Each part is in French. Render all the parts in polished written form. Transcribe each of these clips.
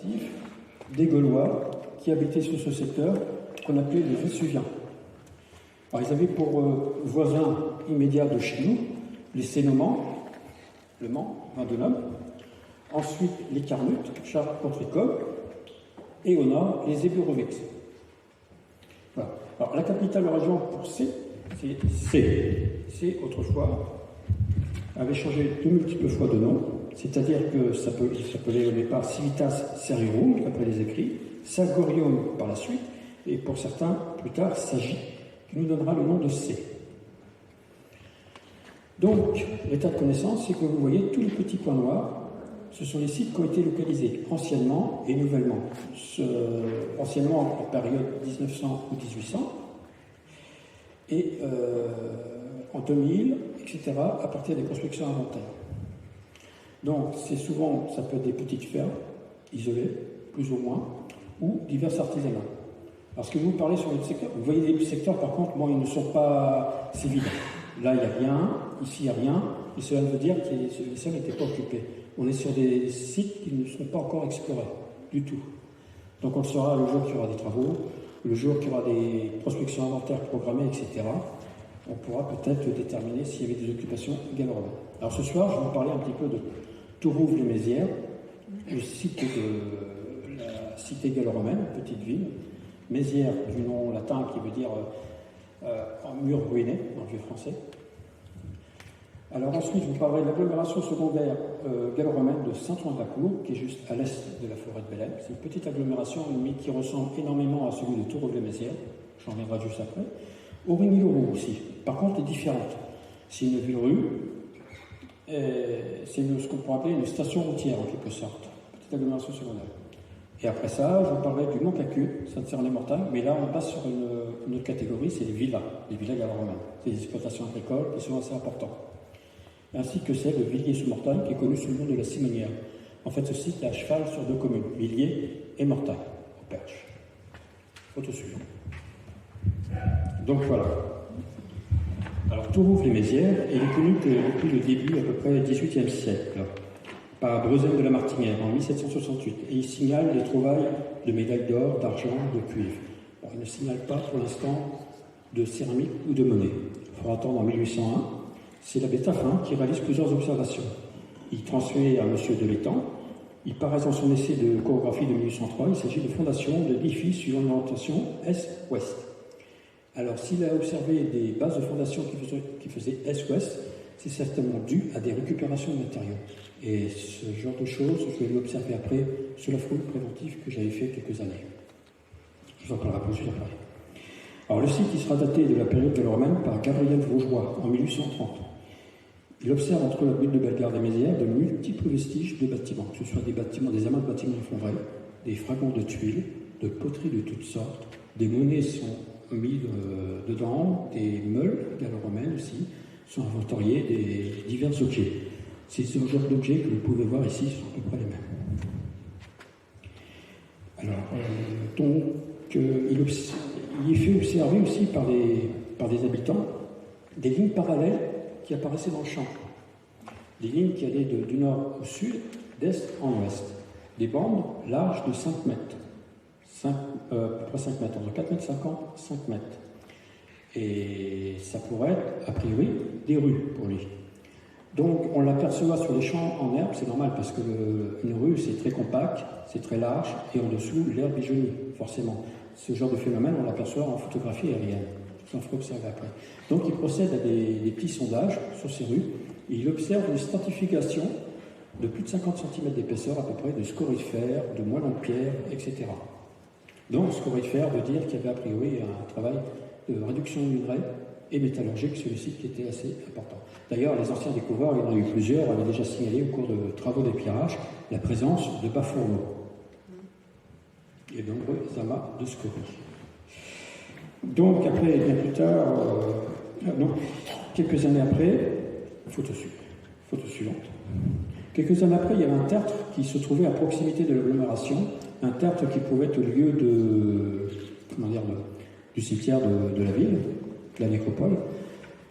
administratif des Gaulois qui habitaient sur ce secteur qu'on appelait les Vésuviens. Alors ils avaient pour voisins immédiats de chez nous les Cénomans, le Mans, Vendôme, ensuite les Carnutes, Chartres contre Écoles, et au nord les Éburovics. Voilà. Alors la capitale de la région pour C, c'est autrefois avait changé de multiples fois de nom, c'est-à-dire que ça s'appelait au départ Civitas Seriorum, après les écrits, Sagorium par la suite, et pour certains, plus tard, Sagi, qui nous donnera le nom de C. Donc, l'état de connaissance, c'est que vous voyez tous les petits points noirs, ce sont les sites qui ont été localisés anciennement et nouvellement. Anciennement en période 1900 ou 1800, et en 2000, etc., à partir des constructions inventaires. Donc, c'est souvent, ça peut être des petites fermes, isolées, plus ou moins, ou divers artisanats. Parce que vous parlez sur les secteurs, vous voyez les secteurs, par contre, bon, ils ne sont pas si vides. Là, il n'y a rien, ici, il n'y a rien, et cela veut dire que les sols n'étaient pas occupés. On est sur des sites qui ne sont pas encore explorés, du tout. Donc, on le saura le jour qu'il y aura des travaux, le jour qu'il y aura des prospections inventaires programmées, etc. On pourra peut-être déterminer s'il y avait des occupations gallo-romaines. Alors, ce soir, je vais vous parler un petit peu de Tourouve-les-Mézières, le site de la cité gallo-romaine, petite ville. Mézières, du nom latin qui veut dire mur ruiné, en vieux français. Alors ensuite, je vous parlerai de l'agglomération secondaire gallo-romaine de Saint-Ouen-de-la-Cour, qui est juste à l'est de la forêt de Bellem. C'est une petite agglomération qui ressemble énormément à celui de Tourouve-les-Mézières. J'en reviendrai juste après. Aurigny-le-Roux aussi, par contre, est différente. C'est une ville-rue, c'est ce qu'on pourrait appeler une station routière en quelque sorte, petite agglomération secondaire. Et après ça, je vous parlerai du Mont-Cacu, Sainte-Cérélie-Mortagne, mais là on passe sur une autre catégorie, c'est les villas gallo-romaines. C'est des exploitations agricoles qui sont assez importantes. Ainsi que celle de Villiers-sous-Mortagne, qui est connue sous le nom de la Simonière. En fait, ce site est à cheval sur deux communes, Villiers et Mortagne, au Perche. Photo suivante. Donc voilà. Alors Tourouve-les-Mézières, elle est connue depuis le début, à peu près du XVIIIe siècle, par Breuzel de la Martinière en 1768, et il signale les trouvailles de médailles d'or, d'argent, de cuivre. Bon, il ne signale pas pour l'instant de céramique ou de monnaie. Il faudra attendre en 1801. C'est l'abbé Taffin qui réalise plusieurs observations. Il transmet à M. de l'Étang. Il paraît dans son essai de chorographie de 1803. Il s'agit de fondation d'édifices suivant une orientation est-ouest. Alors, s'il a observé des bases de fondation qui faisaient est-ouest, c'est certainement dû à des récupérations de matériaux. Et ce genre de choses, je vais l'observer après sur la fouille préventive que j'avais fait quelques années. Je vous en parlerai plus après. Alors, le site qui sera daté de la période gallo-romaine par Gabriel Vaugeois en 1830. Il observe entre la butte de Bellegarde et Mézières de multiples vestiges de bâtiments, que ce soit des bâtiments, des amas de bâtiments effondrés, des fragments de tuiles, de poteries de toutes sortes, des monnaies sont mis dedans, des meules gallo-romaines aussi, sont inventoriés, des divers objets. C'est ce genre d'objets que vous pouvez voir ici sont à peu près les mêmes. Alors, il est fait observer aussi par des habitants des lignes parallèles qui apparaissaient dans le champ. Des lignes qui allaient du nord au sud, d'est en ouest. Des bandes larges de 5 mètres. À peu près 5 mètres, entre 4 mètres 50 et 5 mètres. Et ça pourrait être, a priori, des rues pour lui. Donc, on l'aperçoit sur les champs en herbe, c'est normal, parce qu'une rue, c'est très compact, c'est très large, et en dessous, l'herbe est jaunie, forcément. Ce genre de phénomène, on l'aperçoit en photographie aérienne. Ça, il faut observer après. Donc, il procède à des petits sondages sur ces rues, et il observe une stratification de plus de 50 cm d'épaisseur, à peu près, de scorifères, de moellons de pierre, etc. Donc, scorifère veut dire qu'il y avait a priori un travail de réduction de minerais et métallurgique sur le site qui était assez important. D'ailleurs, les anciens découvreurs, il y en a eu plusieurs, avaient déjà signalé au cours de travaux d'éclairage la présence de bas-fourneaux et de nombreux amas de scories. Donc, après, bien plus tard, quelques années après, photo suivante. Quelques années après, il y avait un tertre qui se trouvait à proximité de l'agglomération, un tertre qui pouvait être le lieu du cimetière de la ville, de la nécropole.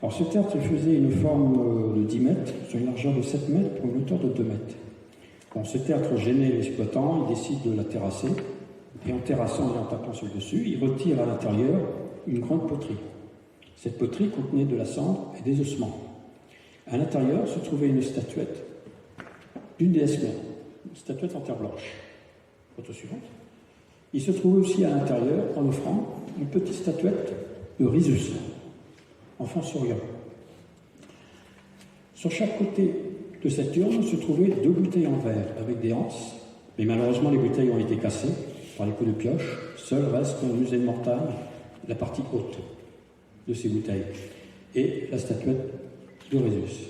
Alors ce tertre faisait une forme de 10 mètres, sur une largeur de 7 mètres pour une hauteur de 2 mètres. Bon, ce théâtre gênait l'exploitant, il décide de la terrasser, et en terrassant et en tapant sur le dessus, il retire à l'intérieur une grande poterie. Cette poterie contenait de la cendre et des ossements. À l'intérieur se trouvait une statuette d'une déesse mère, une statuette en terre blanche. Photo suivante. Il se trouvait aussi à l'intérieur, en offrande, une petite statuette de Rhésus, enfant souriant. Sur chaque côté de cette urne se trouvaient 2 bouteilles en verre avec des anses, mais malheureusement les bouteilles ont été cassées par les coups de pioche. Seul reste au musée de Mortagne la partie haute de ces bouteilles et la statuette de Rhésus.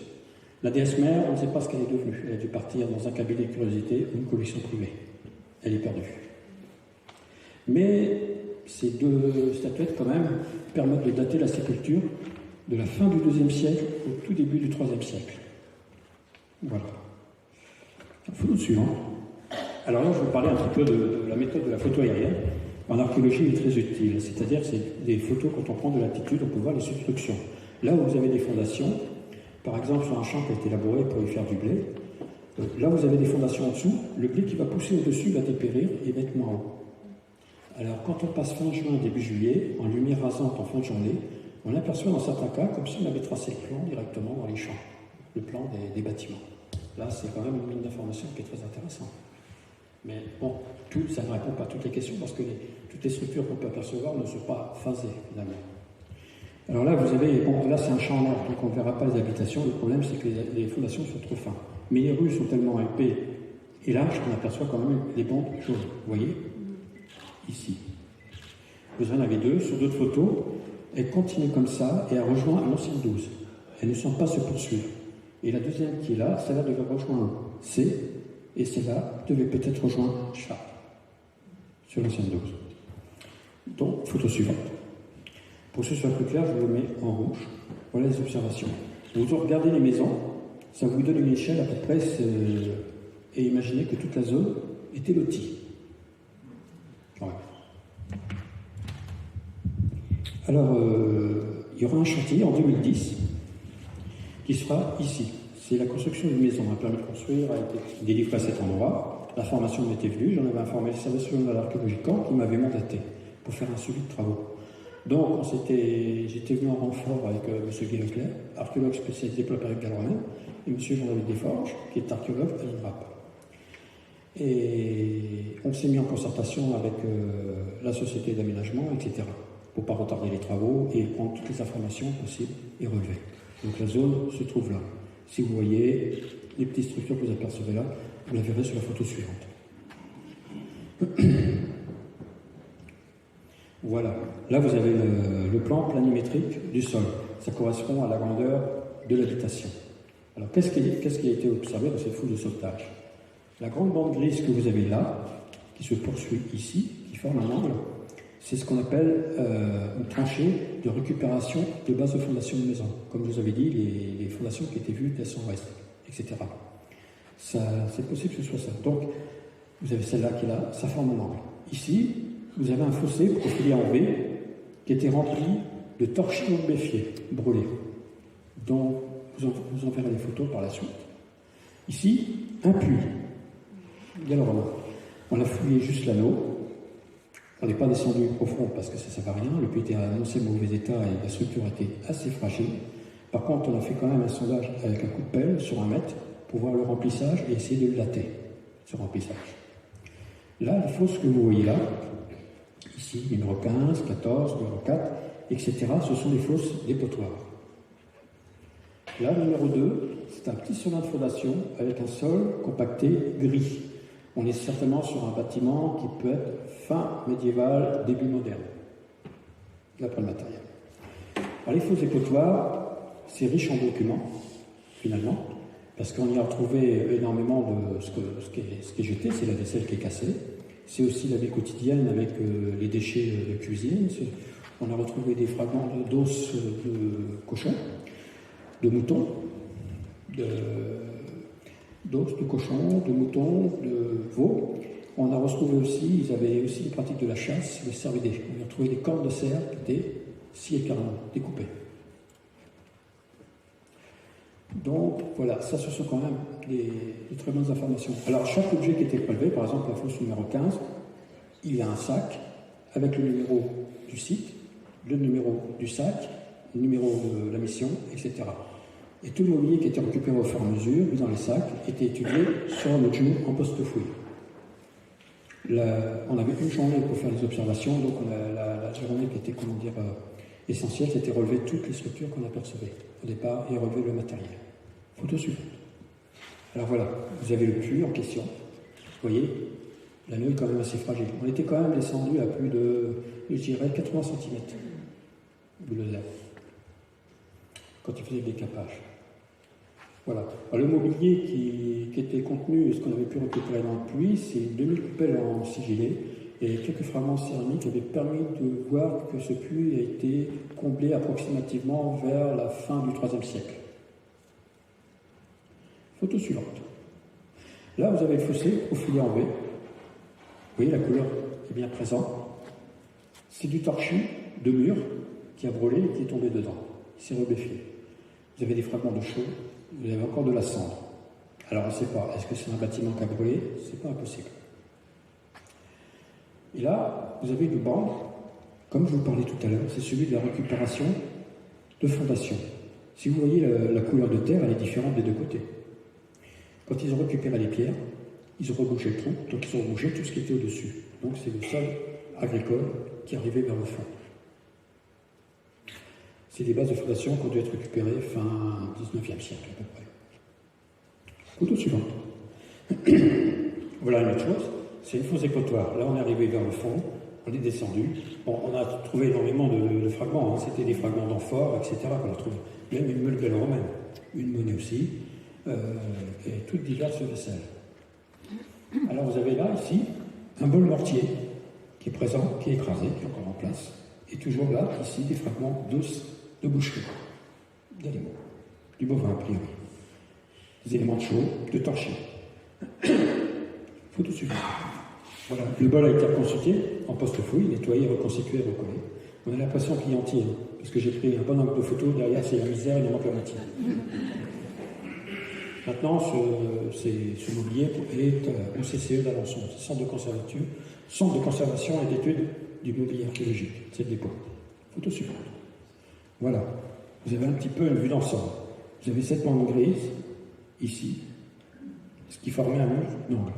La déesse mère, on ne sait pas ce qu'elle est devenue. Elle a dû partir dans un cabinet de curiosité ou une collection privée. Elle est perdue. Mais ces 2 statuettes, quand même, permettent de dater la sépulture de la fin du IIe siècle au tout début du IIIe siècle. Voilà. Photo suivante. Alors là, je vais vous parler un petit peu de la méthode de la photo aérienne. En archéologie, elle est très utile. C'est-à-dire que c'est des photos, quand on prend de l'altitude, on peut voir les substructions. Là où vous avez des fondations, par exemple sur un champ qui a été labouré pour y faire du blé, là vous avez des fondations en dessous, le blé qui va pousser au-dessus va dépérir et va être moins haut. Alors quand on passe fin juin, début juillet, en lumière rasante en fin de journée, on aperçoit dans certains cas comme si on avait tracé le plan directement dans les champs, le plan des bâtiments. Là c'est quand même une mine d'information qui est très intéressante. Mais bon, ça ne répond pas à toutes les questions parce que toutes les structures qu'on peut apercevoir ne sont pas phasées finalement. Alors là, vous avez, bon, là c'est un champ en herbe, donc on ne verra pas les habitations. Le problème, c'est que les fondations sont trop fines. Mais les rues sont tellement épais et larges qu'on aperçoit quand même les bandes jaunes. Vous voyez ? Ici. Vous en avez 2 sur d'autres photos. Elles continuent comme ça et elles rejoignent l'ancienne 12. Elles ne sont pas se poursuivre. Et la deuxième qui est là, celle-là devait rejoindre C, et celle-là devait peut-être rejoindre Chat sur l'ancienne 12. Donc, photo suivante. Pour que ce soit plus clair, je le mets en rouge. Voilà les observations. Vous regardez les maisons, ça vous donne une échelle à peu près, et imaginez que toute la zone était lotie. Ouais. Alors, il y aura un chantier en 2010 qui sera ici. C'est la construction d'une maison. Un permis de construire a été délivré à cet endroit. La formation m'était venue, j'en avais informé le service de l'archéologie Caen qui m'avait mandaté pour faire un suivi de travaux. Donc, j'étais venu en renfort avec M. Guy Leclerc, archéologue spécialisé pour la période gallo-romaine, et M. Jean-David Desforges, qui est archéologue à l'INRAP. Et on s'est mis en concertation avec la société d'aménagement, etc., pour ne pas retarder les travaux et prendre toutes les informations possibles et relevées. Donc la zone se trouve là. Si vous voyez les petites structures que vous apercevez là, vous la verrez sur la photo suivante. Voilà. Là, vous avez le plan planimétrique du sol. Ça correspond à la grandeur de l'habitation. Alors, qu'est-ce qui a été observé dans cette foule de sauvetage? La grande bande grise que vous avez là, qui se poursuit ici, qui forme un angle, c'est ce qu'on appelle une tranchée de récupération de base de fondation de maison. Comme je vous avais dit, les fondations qui étaient vues d'est en ouest, etc. C'est possible que ce soit ça. Donc, vous avez celle-là qui est là, ça forme un angle. Ici, vous avez un fossé profilé en V qui était rempli de torchons méfiés, brûlés, dont vous en verrez les photos par la suite. Ici, un puits gallo-romain. On a fouillé juste l'anneau. On n'est pas descendu profond parce que ça ne sert à rien. Le puits était annoncé mauvais état et la structure était assez fragile. Par contre, on a fait quand même un sondage avec un coup de pelle sur 1 mètre pour voir le remplissage et essayer de le dater, ce remplissage. Là, les fosses que vous voyez là, ici, numéro 15, 14, numéro 4, etc., ce sont les fosses dépotoirs. Là, numéro 2, c'est un petit serin de fondation avec un sol compacté gris. On est certainement sur un bâtiment qui peut être fin médiéval, début moderne, d'après le matériel. Alors, les fosses dépotoirs, c'est riche en documents, finalement, parce qu'on y a retrouvé énormément de ce qui est jeté, c'est la vaisselle qui est cassée. C'est aussi la vie quotidienne avec les déchets de cuisine. On a retrouvé des fragments d'os de cochon, de mouton, d'os de cochon, de mouton, de veau. On a retrouvé aussi, ils avaient aussi les pratiques de la chasse, les cervidés. On a retrouvé des cornes de cerf qui étaient sciées carrément, découpées. Donc voilà, ça ce sont quand même des très bonnes informations. Alors chaque objet qui était prélevé, par exemple la fosse numéro 15, il y a un sac avec le numéro du site, le numéro du sac, le numéro de la mission, etc. Et tout le mobilier qui était récupéré au fur et à mesure, mis dans les sacs, était étudié sur un autre jour en post-fouille. On avait une journée pour faire les observations, donc la journée qui était, essentielle, c'était relever toutes les structures qu'on apercevait au départ et relever le matériel. Photo suivante. Alors voilà, vous avez le puits en question. Vous voyez, l'anneau est quand même assez fragile. On était quand même descendu à plus de, je dirais, 80 cm de laser quand il faisait le décapage. Voilà. Alors, le mobilier qui était contenu, ce qu'on avait pu récupérer dans le puits, c'est 2000 coupelles en sigilé et quelques fragments céramiques qui avaient permis de voir que ce puits a été comblé approximativement vers la fin du IIIe siècle. Photo suivante. Là, vous avez le fossé profilé en V. Vous voyez, la couleur est bien présente. C'est du torchis de mur qui a brûlé et qui est tombé dedans. Il s'est rebeffié. Vous avez des fragments de chaux, vous avez encore de la cendre. Alors, on ne sait pas, est-ce que c'est un bâtiment qui a brûlé? C'est pas impossible. Et là, vous avez une bande, comme je vous parlais tout à l'heure, c'est celui de la récupération de fondation. Si vous voyez la couleur de terre, elle est différente des deux côtés. Quand ils ont récupéré les pierres, ils ont rebouché le trou, donc ils ont rebouché tout ce qui était au-dessus. Donc c'est le sol agricole qui arrivait vers le fond. C'est des bases de fondation qui ont dû être récupérées fin 19e siècle à peu près. Photo suivante. Voilà une autre chose, c'est une fosse dépotoir. Là on est arrivé vers le fond, on est descendu. Bon, on a trouvé énormément de fragments, hein. C'était des fragments d'amphores, etc. qu'on a trouvé. Même une meule gallo-romaine, une monnaie aussi, et toutes diverses vaisselles. Alors vous avez là, ici, un bol mortier qui est présent, qui est écrasé, qui est encore en place. Et toujours là, ici, des fragments d'os de boucherie, d'animaux, du bovin a priori. Des éléments de chaux, de torchis. Photo suivante. Voilà, le bol a été reconstitué en post-fouille, nettoyé, reconstitué, recollé. On a l'impression qu'il y entier, hein, parce que j'ai pris un bon angle de photo, derrière c'est la misère, il en manque la moitié. Maintenant, ce mobilier est au CCE d'Alençon, Centre de conservation et d'études du mobilier archéologique, c'est le dépôt. Photo suivante. Voilà, vous avez un petit peu une vue d'ensemble. Vous avez cette bande grise, ici, ce qui formait un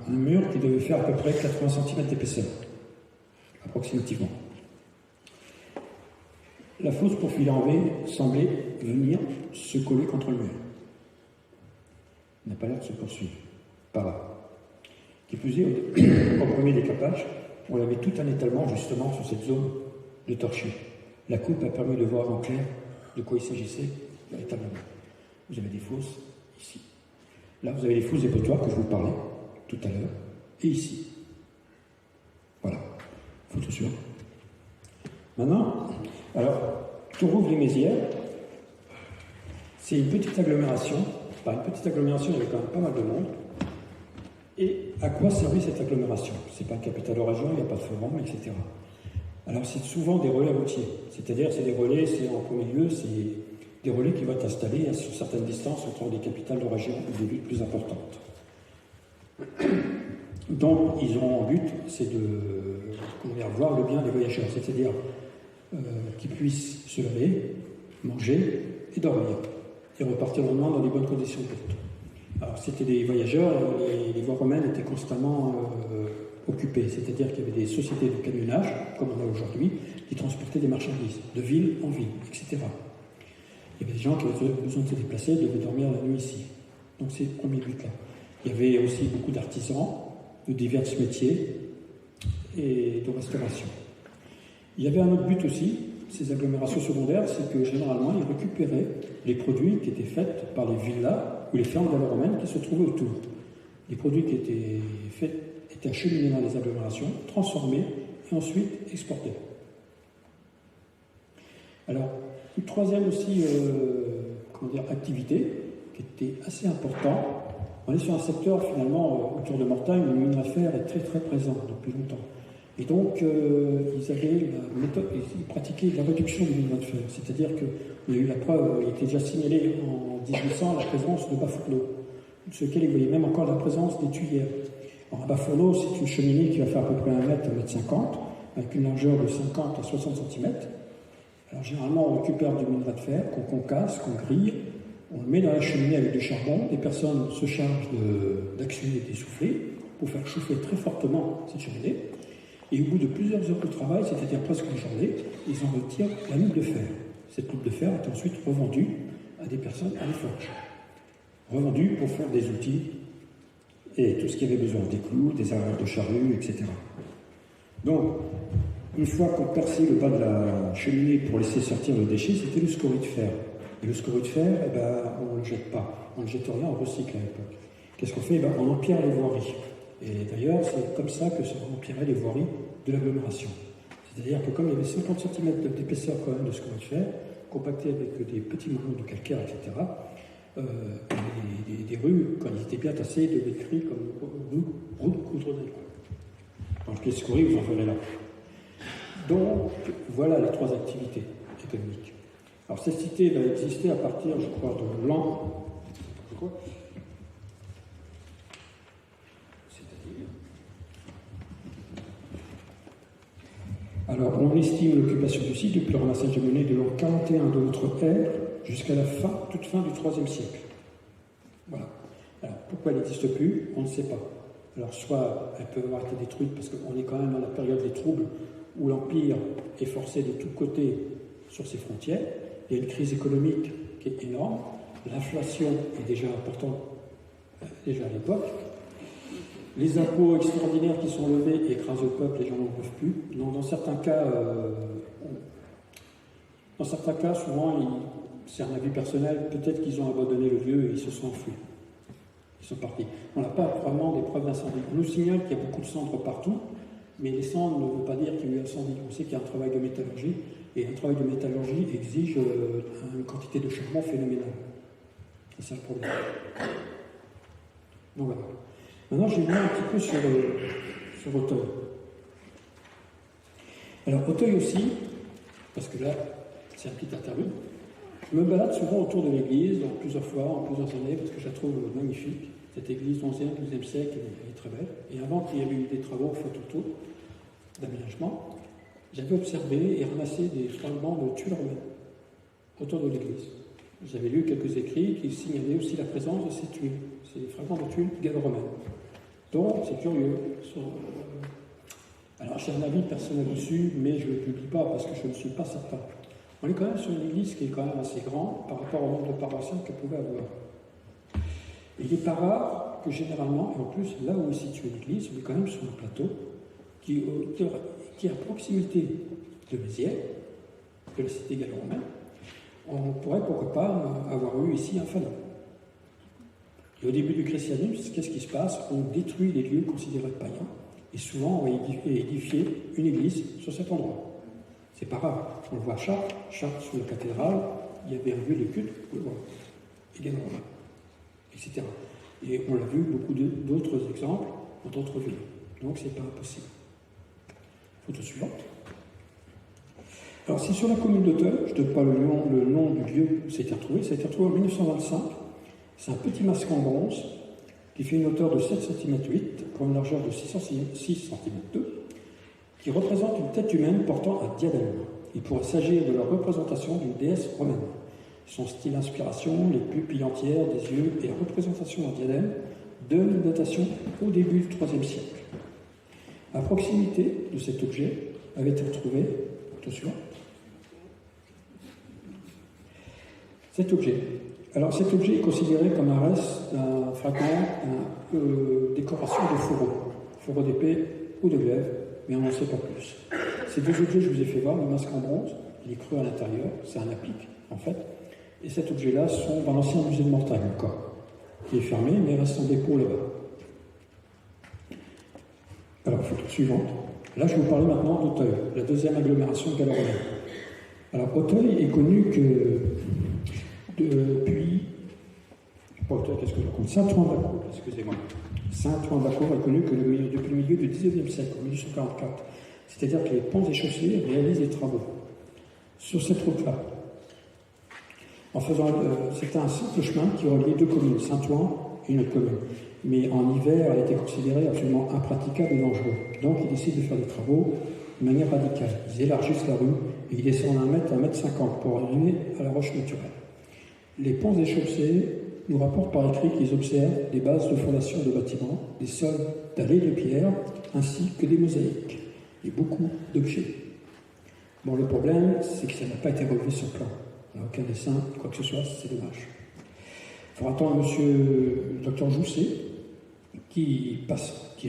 mur qui devait faire à peu près 80 cm d'épaisseur, approximativement. La fosse profilée en V semblait venir se coller contre le mur. Il n'a pas l'air de se poursuivre, par là. Qui plus est, au premier décapage, on avait tout un étalement justement sur cette zone de torchis. La coupe a permis de voir en clair de quoi il s'agissait véritablement. Vous avez des fosses ici. Là, vous avez les fosses dépotoirs que je vous parlais tout à l'heure, et ici. Voilà. Photo suivante. Maintenant, alors, Tourouvre-les-Mézières, c'est une petite agglomération. Par une petite agglomération, il y avait quand même pas mal de monde. Et à quoi servait cette agglomération? C'est pas une capitale de région, il n'y a pas de forum, etc. Alors, c'est souvent des relais routiers. C'est-à-dire, c'est des relais, c'est en premier lieu, c'est des relais qui vont être installés à certaines distances autour des capitales de région ou des villes plus importantes. Donc, ils ont en but, c'est de voir le bien des voyageurs, c'est-à-dire qu'ils puissent se lever, manger et dormir, et repartir le lendemain dans des bonnes conditions de route. Alors, c'était des voyageurs, les voies romaines étaient constamment occupées, c'est-à-dire qu'il y avait des sociétés de camionnage, comme on a aujourd'hui, qui transportaient des marchandises de ville en ville, etc. Il y avait des gens qui avaient besoin de se déplacer, devaient dormir la nuit ici. Donc c'est le premier but-là. Il y avait aussi beaucoup d'artisans, de divers métiers et de restauration. Il y avait un autre but aussi, ces agglomérations secondaires, c'est que généralement ils récupéraient les produits qui étaient faits par les villas ou les fermes gallo-romaines qui se trouvaient autour. Les produits qui étaient faits étaient acheminés dans les agglomérations, transformés et ensuite exportés. Alors, une troisième aussi activité qui était assez importante. On est sur un secteur finalement autour de Mortagne où le mine à fer est très très présent depuis longtemps. Et donc, ils avaient la méthode, ils pratiquaient la réduction du minerai de fer. C'est-à-dire qu'il y a eu la preuve, il était déjà signalé en 1800 la présence de bas-fourneaux, sur lequel ils voyaient même encore la présence des tuyères. Alors, un bas-fourneau, c'est une cheminée qui va faire à peu près 1 mètre, 1 mètre 50, avec une largeur de 50 à 60 cm. Alors, généralement, on récupère du minerai de fer qu'on concasse, qu'on grille, on le met dans la cheminée avec du charbon. Des personnes se chargent d'actionner des soufflets pour faire chauffer très fortement cette cheminée. Et au bout de plusieurs heures de travail, c'est-à-dire presque une journée, ils en retirent la loupe de fer. Cette loupe de fer est ensuite revendue à des personnes à la forge. Revendue pour faire des outils et tout ce qui avait besoin, des clous, des arêtes de charrue, etc. Donc, une fois qu'on perçait le bas de la cheminée pour laisser sortir le déchet, c'était le scorie de fer. Et le scorie de fer, on ne le jette pas. On ne jette rien, on recycle à l'époque. Qu'est-ce qu'on fait? On empierre les voiries. Et d'ailleurs, c'est comme ça que se rempliraient les voiries de l'agglomération. C'est-à-dire que comme il y avait 50 cm d'épaisseur quand même de scorie de fer, compacté avec des petits morceaux de calcaire, etc., des rues, quand ils étaient bien tassés, devaient être écrits comme route goudronnée. Donc les scories, vous en ferez là. Donc, voilà les 3 activités économiques. Alors, cette cité va exister à partir, je crois, de l'an. Alors, on estime l'occupation du site depuis le ramassage de monnaie de l'an 41 de notre ère jusqu'à la toute fin du IIIe siècle. Voilà. Alors, pourquoi elle n'existe plus? On ne sait pas. Alors, soit elle peut avoir été détruite parce qu'on est quand même dans la période des troubles où l'Empire est forcé de tous côtés sur ses frontières. Il y a une crise économique qui est énorme. L'inflation est déjà importante déjà à l'époque. Les impôts extraordinaires qui sont levés écrasent le peuple, les gens n'en peuvent plus. Donc, dans certains cas, souvent, c'est un avis personnel, peut-être qu'ils ont abandonné le lieu et ils se sont enfuis. Ils sont partis. On n'a pas vraiment des preuves d'incendie. On nous signale qu'il y a beaucoup de cendres partout, mais les cendres ne veut pas dire qu'il y a eu incendie. On sait qu'il y a un travail de métallurgie, et un travail de métallurgie exige une quantité de charbon phénoménale. C'est ça le problème. Donc voilà. Maintenant, je vais venir un petit peu sur Auteuil. Alors, Auteuil aussi, parce que là, c'est un petit interlude, je me balade souvent autour de l'église, plusieurs fois, en plusieurs années, parce que je la trouve magnifique. Cette église 11e, 12e siècle, elle est très belle. Et avant qu'il y ait eu des travaux faits autour d'aménagement, j'avais observé et ramassé des fragments de tuiles romaines autour de l'église. J'avais lu quelques écrits qui signalaient aussi la présence de ces tuiles, ces fragments de tuiles gallo-romaines. Donc, c'est curieux. Alors, j'ai un avis personnel dessus, mais je ne le publie pas parce que je ne suis pas certain. On est quand même sur une église qui est quand même assez grande par rapport au nombre de paroissiens qu'elle pouvait avoir. Et il n'est pas rare que généralement, et en plus, là où est située l'église, on est quand même sur un plateau qui est à proximité de Mézières, de la cité gallo-romaine. On pourrait, pourquoi pas, avoir eu ici un phallum. Et au début du christianisme, qu'est-ce qui se passe? On détruit les lieux considérés païens, et souvent on va édifier une église sur cet endroit. C'est pas rare. On le voit à Chartres, sous la cathédrale, il y avait un lieu de culte, également romain, etc. Et on l'a vu beaucoup d'autres exemples dans d'autres villes. Donc c'est pas impossible. Photo suivante. Alors, c'est sur la commune d'Auteuil, je ne donne pas le nom du lieu où ça a été retrouvé. Ça a été retrouvé en 1925. C'est un petit masque en bronze qui fait une hauteur de 7 cm 8 pour une largeur de 6 cm 2, qui représente une tête humaine portant un diadème. Il pourrait s'agir de la représentation d'une déesse romaine. Son style d'inspiration, les pupilles entières des yeux et la représentation d'un diadème donnent une datation au début du IIIe siècle. À proximité de cet objet avait été retrouvé, attention, cet objet. Alors cet objet est considéré comme un reste d'un fragment, d'une décoration de fourreau d'épée ou de glaive, mais on n'en sait pas plus. Ces deux objets, je vous ai fait voir, le masque en bronze, il est creux à l'intérieur, c'est un applique en fait, et cet objet-là sont dans l'ancien musée de Mortagne encore, qui est fermé, mais reste en dépôt là-bas. Alors, photo suivante. Là, je vais vous parler maintenant d'Auteuil, la deuxième agglomération gallo-romaine. Alors, Auteuil est connu que depuis... Pas Auteuil, qu'est-ce que je raconte? Saint-Ouen-d'Acour, excusez-moi. Saint-Ouen-d'Acour est connu que depuis le milieu du XIXe siècle, en 1844. C'est-à-dire que les ponts et chaussées réalisent des travaux sur cette route-là. C'était un simple chemin qui reliait deux communes, Saint-Ouen et une autre commune. Mais en hiver, elle a été considérée absolument impraticable et dangereux. Donc, ils décident de faire des travaux de manière radicale. Ils élargissent la rue et ils descendent 1 mètre à 1,50 m pour arriver à la roche naturelle. Les ponts et chaussées nous rapportent par écrit qu'ils observent des bases de fondation de bâtiments, des sols d'allées de pierre, ainsi que des mosaïques et beaucoup d'objets. Bon, le problème, c'est que ça n'a pas été relevé sur plan. On n'a aucun dessin, quoi que ce soit, c'est dommage. Il faut attendre M. le Dr Jousset, qui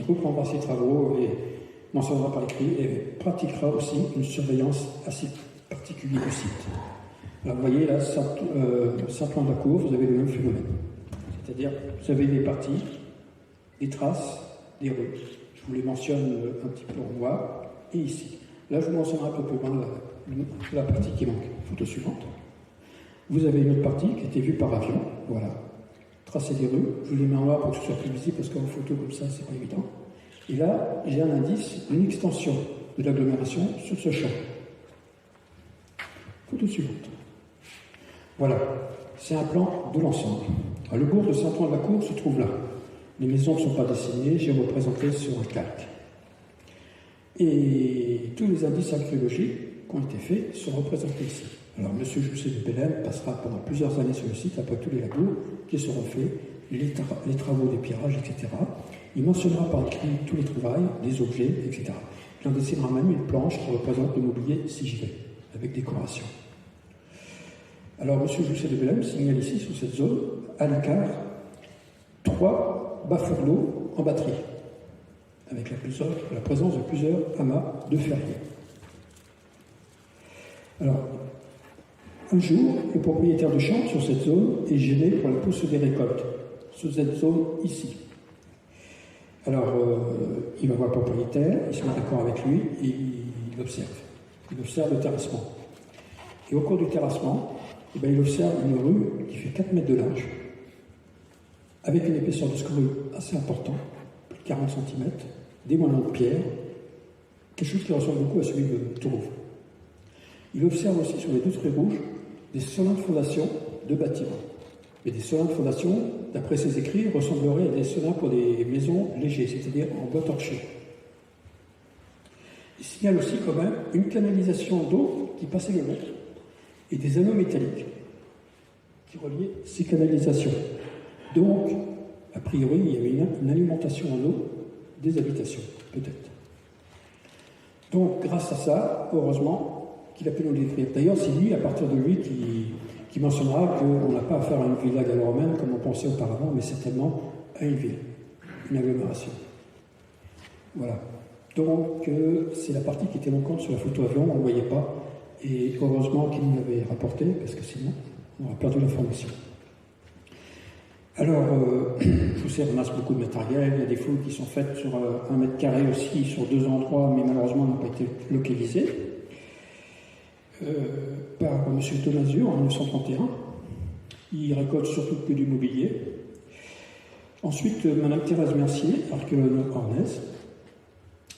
reprendra ses travaux et mentionnera par écrit et pratiquera aussi une surveillance assez particulière du site. Alors vous voyez là, Saint-Ouen-de-la-Cour, vous avez le même phénomène. C'est-à-dire, vous avez des parties, des traces, des rues. Je vous les mentionne un petit peu en noir. Et ici. Là, je vous mentionnerai un peu plus loin la partie qui manque. Photo suivante. Vous avez une autre partie qui a été vue par avion. Voilà. Tracer des rues. Je vous les mets en noir pour que ce soit plus visible parce qu'en photo comme ça, c'est pas évident. Et là, j'ai un indice, une extension de l'agglomération sur ce champ. Photo suivante. Voilà. C'est un plan de l'ensemble. Le bourg de Saint-Ouen-de-la-Cour se trouve là. Les maisons ne sont pas dessinées, j'ai représenté sur un calque. Et tous les indices archéologiques qui ont été faits sont représentés ici. Alors, M. Jousset de Bellem passera pendant plusieurs années sur le site, après tous les labos qui seront faits, les travaux d'épierrage, etc. Il mentionnera par écrit tous les trouvailles, les objets, etc. Il en dessinera même une planche qui représente le mobilier sigillé, avec décoration. Alors, M. Jousset de Bellem signale ici, sur cette zone, à l'écart, 3 bas-fourneaux en batterie, avec la présence de plusieurs amas de ferriers. Alors, un jour, le propriétaire du champ sur cette zone est gêné pour la pousse des récoltes, sur cette zone ici. Alors, il va voir le propriétaire, il se met d'accord avec lui et il observe. Il observe le terrassement. Et au cours du terrassement, il observe une rue qui fait 4 mètres de large, avec une épaisseur de scorie assez importante, plus de 40 cm, des moellons de pierre, quelque chose qui ressemble beaucoup à celui de Tourouvre. Il observe aussi sur les 2 traits rouges des solins de fondation de bâtiments. Et des solins de fondation, d'après ses écrits, ressembleraient à des solins pour des maisons légers, c'est-à-dire en bois torché. Il signale aussi quand même une canalisation d'eau qui passait le long et des anneaux métalliques qui reliaient ces canalisations. Donc, a priori, il y avait une alimentation en eau des habitations, peut-être. Donc, grâce à ça, heureusement, qu'il a pu nous l'écrire. D'ailleurs, c'est lui, à partir de lui, qui mentionnera qu'on n'a pas affaire à une villa gallo-romaine comme on pensait auparavant, mais certainement à une ville, une agglomération. Voilà. Donc, c'est la partie qui était manquante sur la photo avion, on ne le voyait pas, et heureusement qu'il nous l'avait rapporté, parce que sinon, on aurait perdu l'information. Alors, je vous sais, on ramasse beaucoup de matériel, il y a des fouilles qui sont faites sur 1 mètre carré aussi, sur 2 endroits, mais malheureusement n'ont pas été localisés. Par M. Tomazur en 1931. Il récolte surtout que du mobilier. Ensuite, Mme Thérèse Mercier, archéologue ornaise,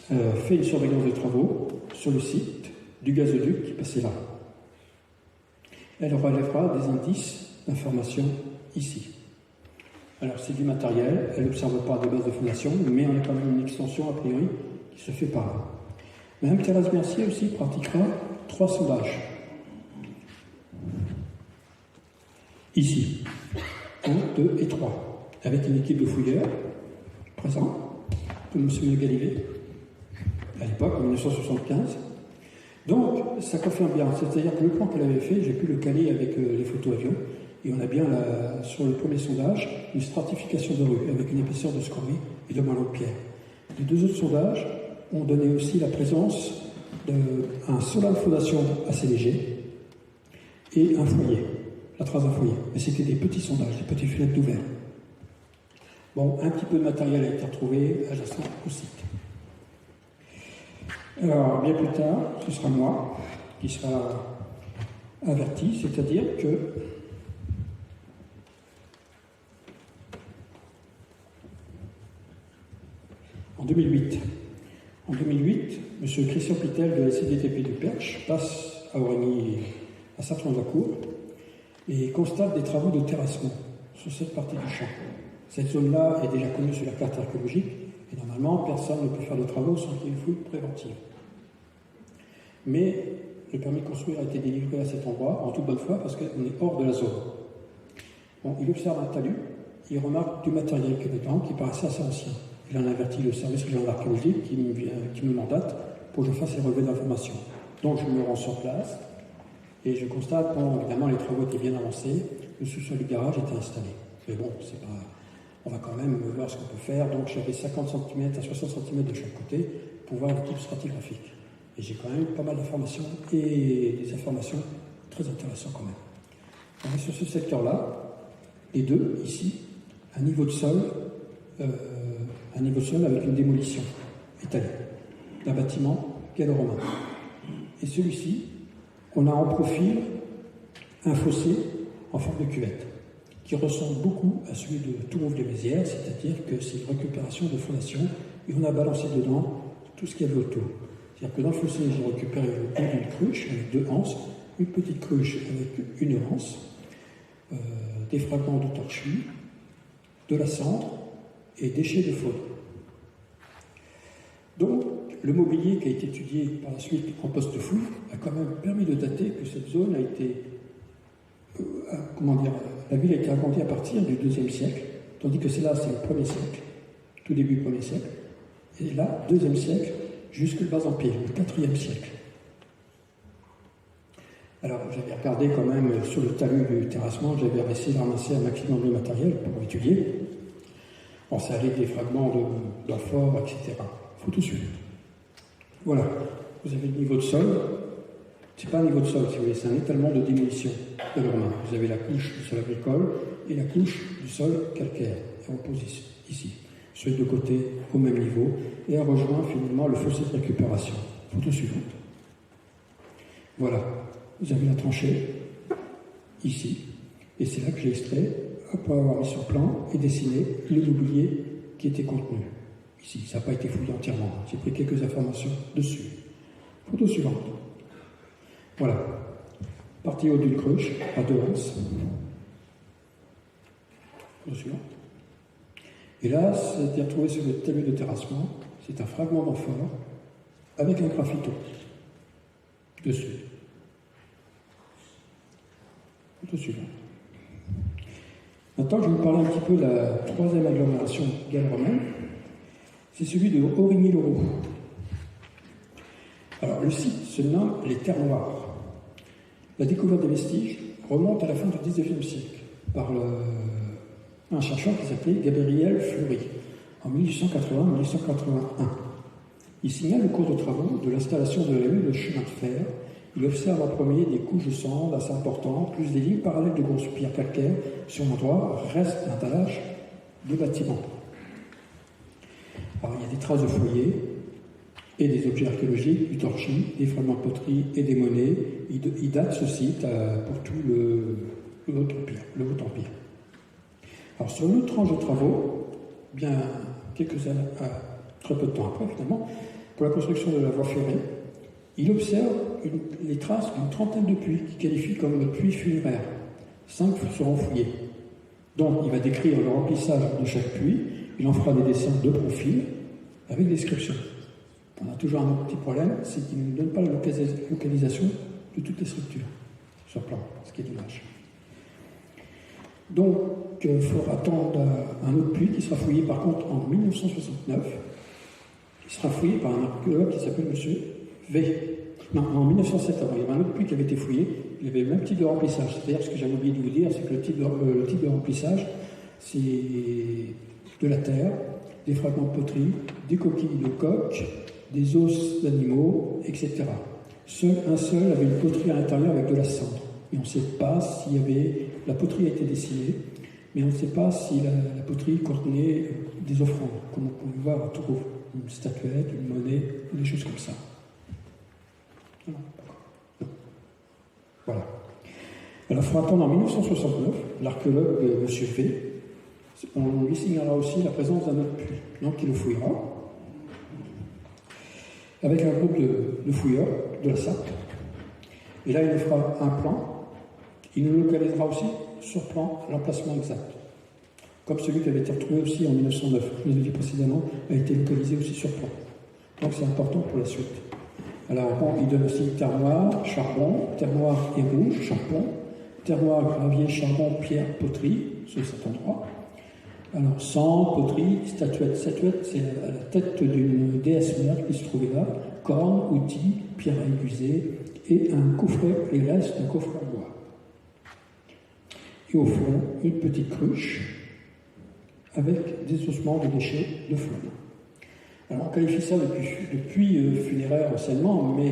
fait une surveillance des travaux sur le site du gazoduc qui passait là. Elle relèvera des indices d'information ici. Alors, c'est du matériel, elle n'observe pas de base de fondation, mais on a quand même une extension a priori qui se fait par là. Mme Thérèse Mercier aussi pratiquera 3 sondages. Ici, 1, 2 et 3, avec une équipe de fouilleurs présents, comme M. Galivet, à l'époque, en 1975. Donc, ça confirme bien, c'est-à-dire que le plan qu'elle avait fait, j'ai pu le caler avec les photos avions, et on a bien, sur le premier sondage, une stratification de rue, avec une épaisseur de scorie et de moellons de pierre. Les 2 autres sondages ont donné aussi la présence d'un solin de fondation assez léger et un foyer, la trace d'un foyer. Mais c'était des petits sondages, des petites fenêtres ouvertes. Bon, un petit peu de matériel a été retrouvé adjacent au site. Alors, bien plus tard, ce sera moi qui sera averti, c'est-à-dire que en En 2008, M. Christian Pitel de la CDTP du Perche passe à Origny, à Saint-Ouen-de-la-Cour, et constate des travaux de terrassement sur cette partie du champ. Cette zone-là est déjà connue sur la carte archéologique, et normalement, personne ne peut faire de travaux sans qu'il y ait une fouille préventive. Mais le permis de construire a été délivré à cet endroit, en toute bonne foi, parce qu'on est hors de la zone. Bon, il observe un talus, il remarque du matériel qui est dedans, qui paraissait assez ancien. Il en avertit le service régional d'archéologie qui me mandate pour que je fasse les relevés d'informations. Donc je me rends sur place, et je constate, bon, évidemment, les travaux étaient bien avancés, le sous-sol du garage était installé. Mais bon, c'est pas... on va quand même voir ce qu'on peut faire. Donc j'avais 50 cm à 60 cm de chaque côté pour voir le type stratigraphique. Et j'ai quand même pas mal d'informations et des informations très intéressantes quand même. On est sur ce secteur-là, les deux, ici, un niveau de sol avec une démolition étalée d'un bâtiment gallo-romain. Et celui-ci, on a en profil un fossé en forme de cuvette, qui ressemble beaucoup à celui de Tourouvre-les-Mézières, c'est-à-dire que c'est une récupération de fondation, et on a balancé dedans tout ce qu'il y avait autour. C'est-à-dire que dans le fossé, j'ai récupéré le bout d'une cruche avec 2 anses, une petite cruche avec une anse, des fragments de torchis, de la cendre et déchets de faune. Donc, le mobilier qui a été étudié par la suite en post-fouille a quand même permis de dater que cette zone a été, la ville a été agrandie à partir du IIe siècle, tandis que celle-là, c'est le 1er siècle, tout début du 1er siècle, et là, 2e siècle, jusque le Bas-Empire, le 4e siècle. Alors, j'avais regardé quand même sur le talus du terrassement, j'avais essayé de ramasser un maximum de matériel pour étudier. Bon, ça allait des fragments d'amphores, etc. Photo suivante. Voilà, vous avez le niveau de sol. C'est pas un niveau de sol, si vous voulez, c'est un étalement de démolition de leur main. Vous avez la couche du sol agricole et la couche du sol calcaire. Et on pose ici, sur les deux côtés, au même niveau, et on rejoint finalement le fossé de récupération. Photo suivante. Voilà, vous avez la tranchée, ici, et c'est là que j'ai extrait, après avoir mis sur plan et dessiné le mobilier qui était contenu. Ici, ça n'a pas été fouillé entièrement, j'ai pris quelques informations dessus. Photo suivante. Voilà, partie haute d'une cruche, à 2 anses. Photo suivante. Et là, c'est retrouvé sur le talus de terrassement, c'est un fragment d'amphore avec un graffito dessus. Photo suivante. Maintenant, je vais vous parler un petit peu de la 3e agglomération gallo-romaine. C'est celui de Origny-le-Roux. Alors, le site se nomme les Terres Noires. La découverte des vestiges remonte à la fin du XIXe siècle par un chercheur qui s'appelait Gabriel Fleury, en 1880-1881. Il signale le cours de travaux de l'installation de la ligne de chemin de fer. Il observe en premier des couches de cendres assez importantes, plus des lignes parallèles de grosses pierres calcaires sur l'endroit, reste d'un dallage de bâtiments. Alors, il y a des traces de foyer et des objets archéologiques, du torchis, des fragments de poterie et des monnaies. Il date ce site pour tout le Haut-Empire. Alors, sur une autre tranche de travaux, bien quelques années, très peu de temps après finalement, pour la construction de la voie ferrée, il observe les traces d'une trentaine de puits qu'il qualifie comme puits funéraires. 5 seront fouillés. Donc, il va décrire le remplissage de chaque puits. Il en fera des dessins de profil avec description. On a toujours un autre petit problème, c'est qu'il ne donne pas la localisation de toutes les structures sur plan, ce qui est dommage. Donc, il faudra attendre un autre puits qui sera fouillé par contre en 1969. Il sera fouillé par un archéologue qui s'appelle M. V. Non, en 1907, il y avait un autre puits qui avait été fouillé, il avait le même type de remplissage. C'est-à-dire, ce que j'avais oublié de vous dire, c'est que le type de remplissage, c'est de la terre, des fragments de poterie, des coquilles de coq, des os d'animaux, etc. Un seul avait une poterie à l'intérieur avec de la cendre. Et on ne sait pas s'il y avait... La poterie a été dessinée, mais on ne sait pas si la poterie contenait des offrandes, comme on peut voir à Tourouvre, une statuette, une monnaie, des choses comme ça. Voilà. Alors, il faudra attendre en 1969, l'archéologue M. V. On lui signalera aussi la présence d'un autre puits, donc il le fouillera. avec un groupe de fouilleurs de la SAP. Et là, il nous fera un plan. Il nous localisera aussi sur plan l'emplacement exact. Comme celui qui avait été retrouvé aussi en 1909, je vous l'ai dit précédemment, a été localisé aussi sur plan. Donc c'est important pour la suite. Alors bon, il donne aussi terre noire, charbon, terre noire et rouge, charbon, terre noire, gravier, charbon, pierre, poterie, sur cet endroit. Alors sang, poterie, statuette. Statuette, c'est la tête d'une déesse mère qui se trouvait là, cornes, outils, pierre à aiguiser et un coffret, les restes d'un coffret en bois. Et au fond, une petite cruche avec des ossements de déchets de flamme. Alors on qualifie ça de puits funéraire anciennement, mais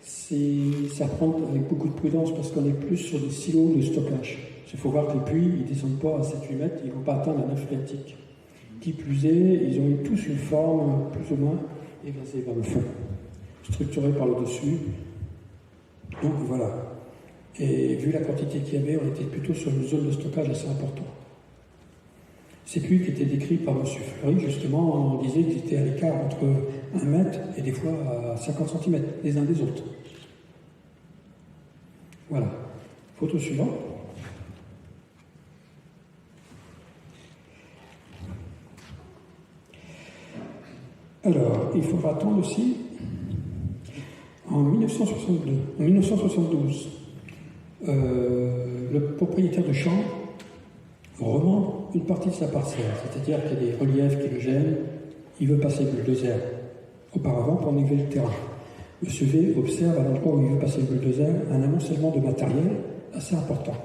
ça prend avec beaucoup de prudence parce qu'on est plus sur des silos de stockage. Il faut voir que les puits, ils ne descendent pas à 7-8 mètres, ils ne vont pas atteindre la nappe phréatique. Qui plus est, ils ont eu tous une forme plus ou moins évasée vers le fond, structurée par le dessus. Donc voilà. Et vu la quantité qu'il y avait, on était plutôt sur une zone de stockage assez importante. Ces puits qui étaient décrits par M. Fleury, justement, on disait qu'ils étaient à l'écart entre 1 mètre et des fois à 50 cm les uns des autres. Voilà. Photo suivante. Alors, il faudra attendre aussi, en 1972, le propriétaire de champ remonte une partie de sa parcelle, c'est-à-dire qu'il y a des reliefs qui le gênent, il veut passer le bulldozer auparavant pour niveler le terrain. M. V observe à l'endroit où il veut passer le bulldozer un amoncellement de matériel assez important.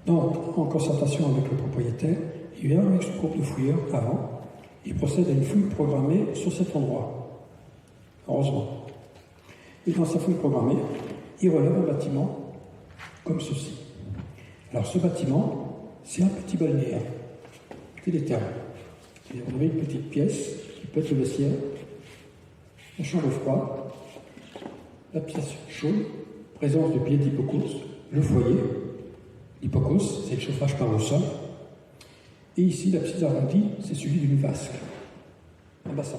Donc, en concertation avec le propriétaire, il vient avec son groupe de fouilleurs avant. Il procède à une fouille programmée sur cet endroit. Heureusement. Et dans sa fouille programmée, il relève un bâtiment comme ceci. Alors ce bâtiment, c'est un petit balnéaire. C'est des terrains. Vous avez une petite pièce qui peut être le vestiaire, la chambre froide, la pièce chaude, présence de pieds d'hypocause, le foyer. L'hypocause, c'est le chauffage par le sol. Et ici, l'abside arrondie, c'est celui d'une vasque, un bassin.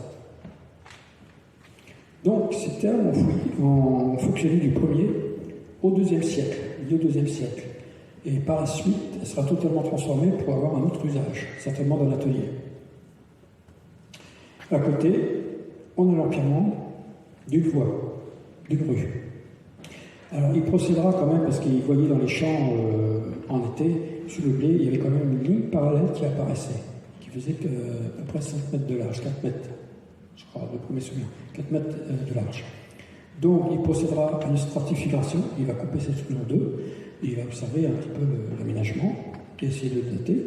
Donc, ces termes ont fonctionné du 1er au 2e siècle, milieu 2e siècle. Et par la suite, elle sera totalement transformée pour avoir un autre usage, certainement d'un atelier. À côté, on a l'empirement d'une voie, d'une rue. Alors, il procédera quand même, parce qu'il voyait dans les champs en été, sous le blé, il y avait quand même une ligne parallèle qui apparaissait, qui faisait à peu près 5 mètres de large, 4 mètres, je crois, de premier souvenir, 4 mètres de large. Donc il procédera à une stratification, il va couper cette rue en deux, et il va observer un petit peu l'aménagement, et essayer de le dater.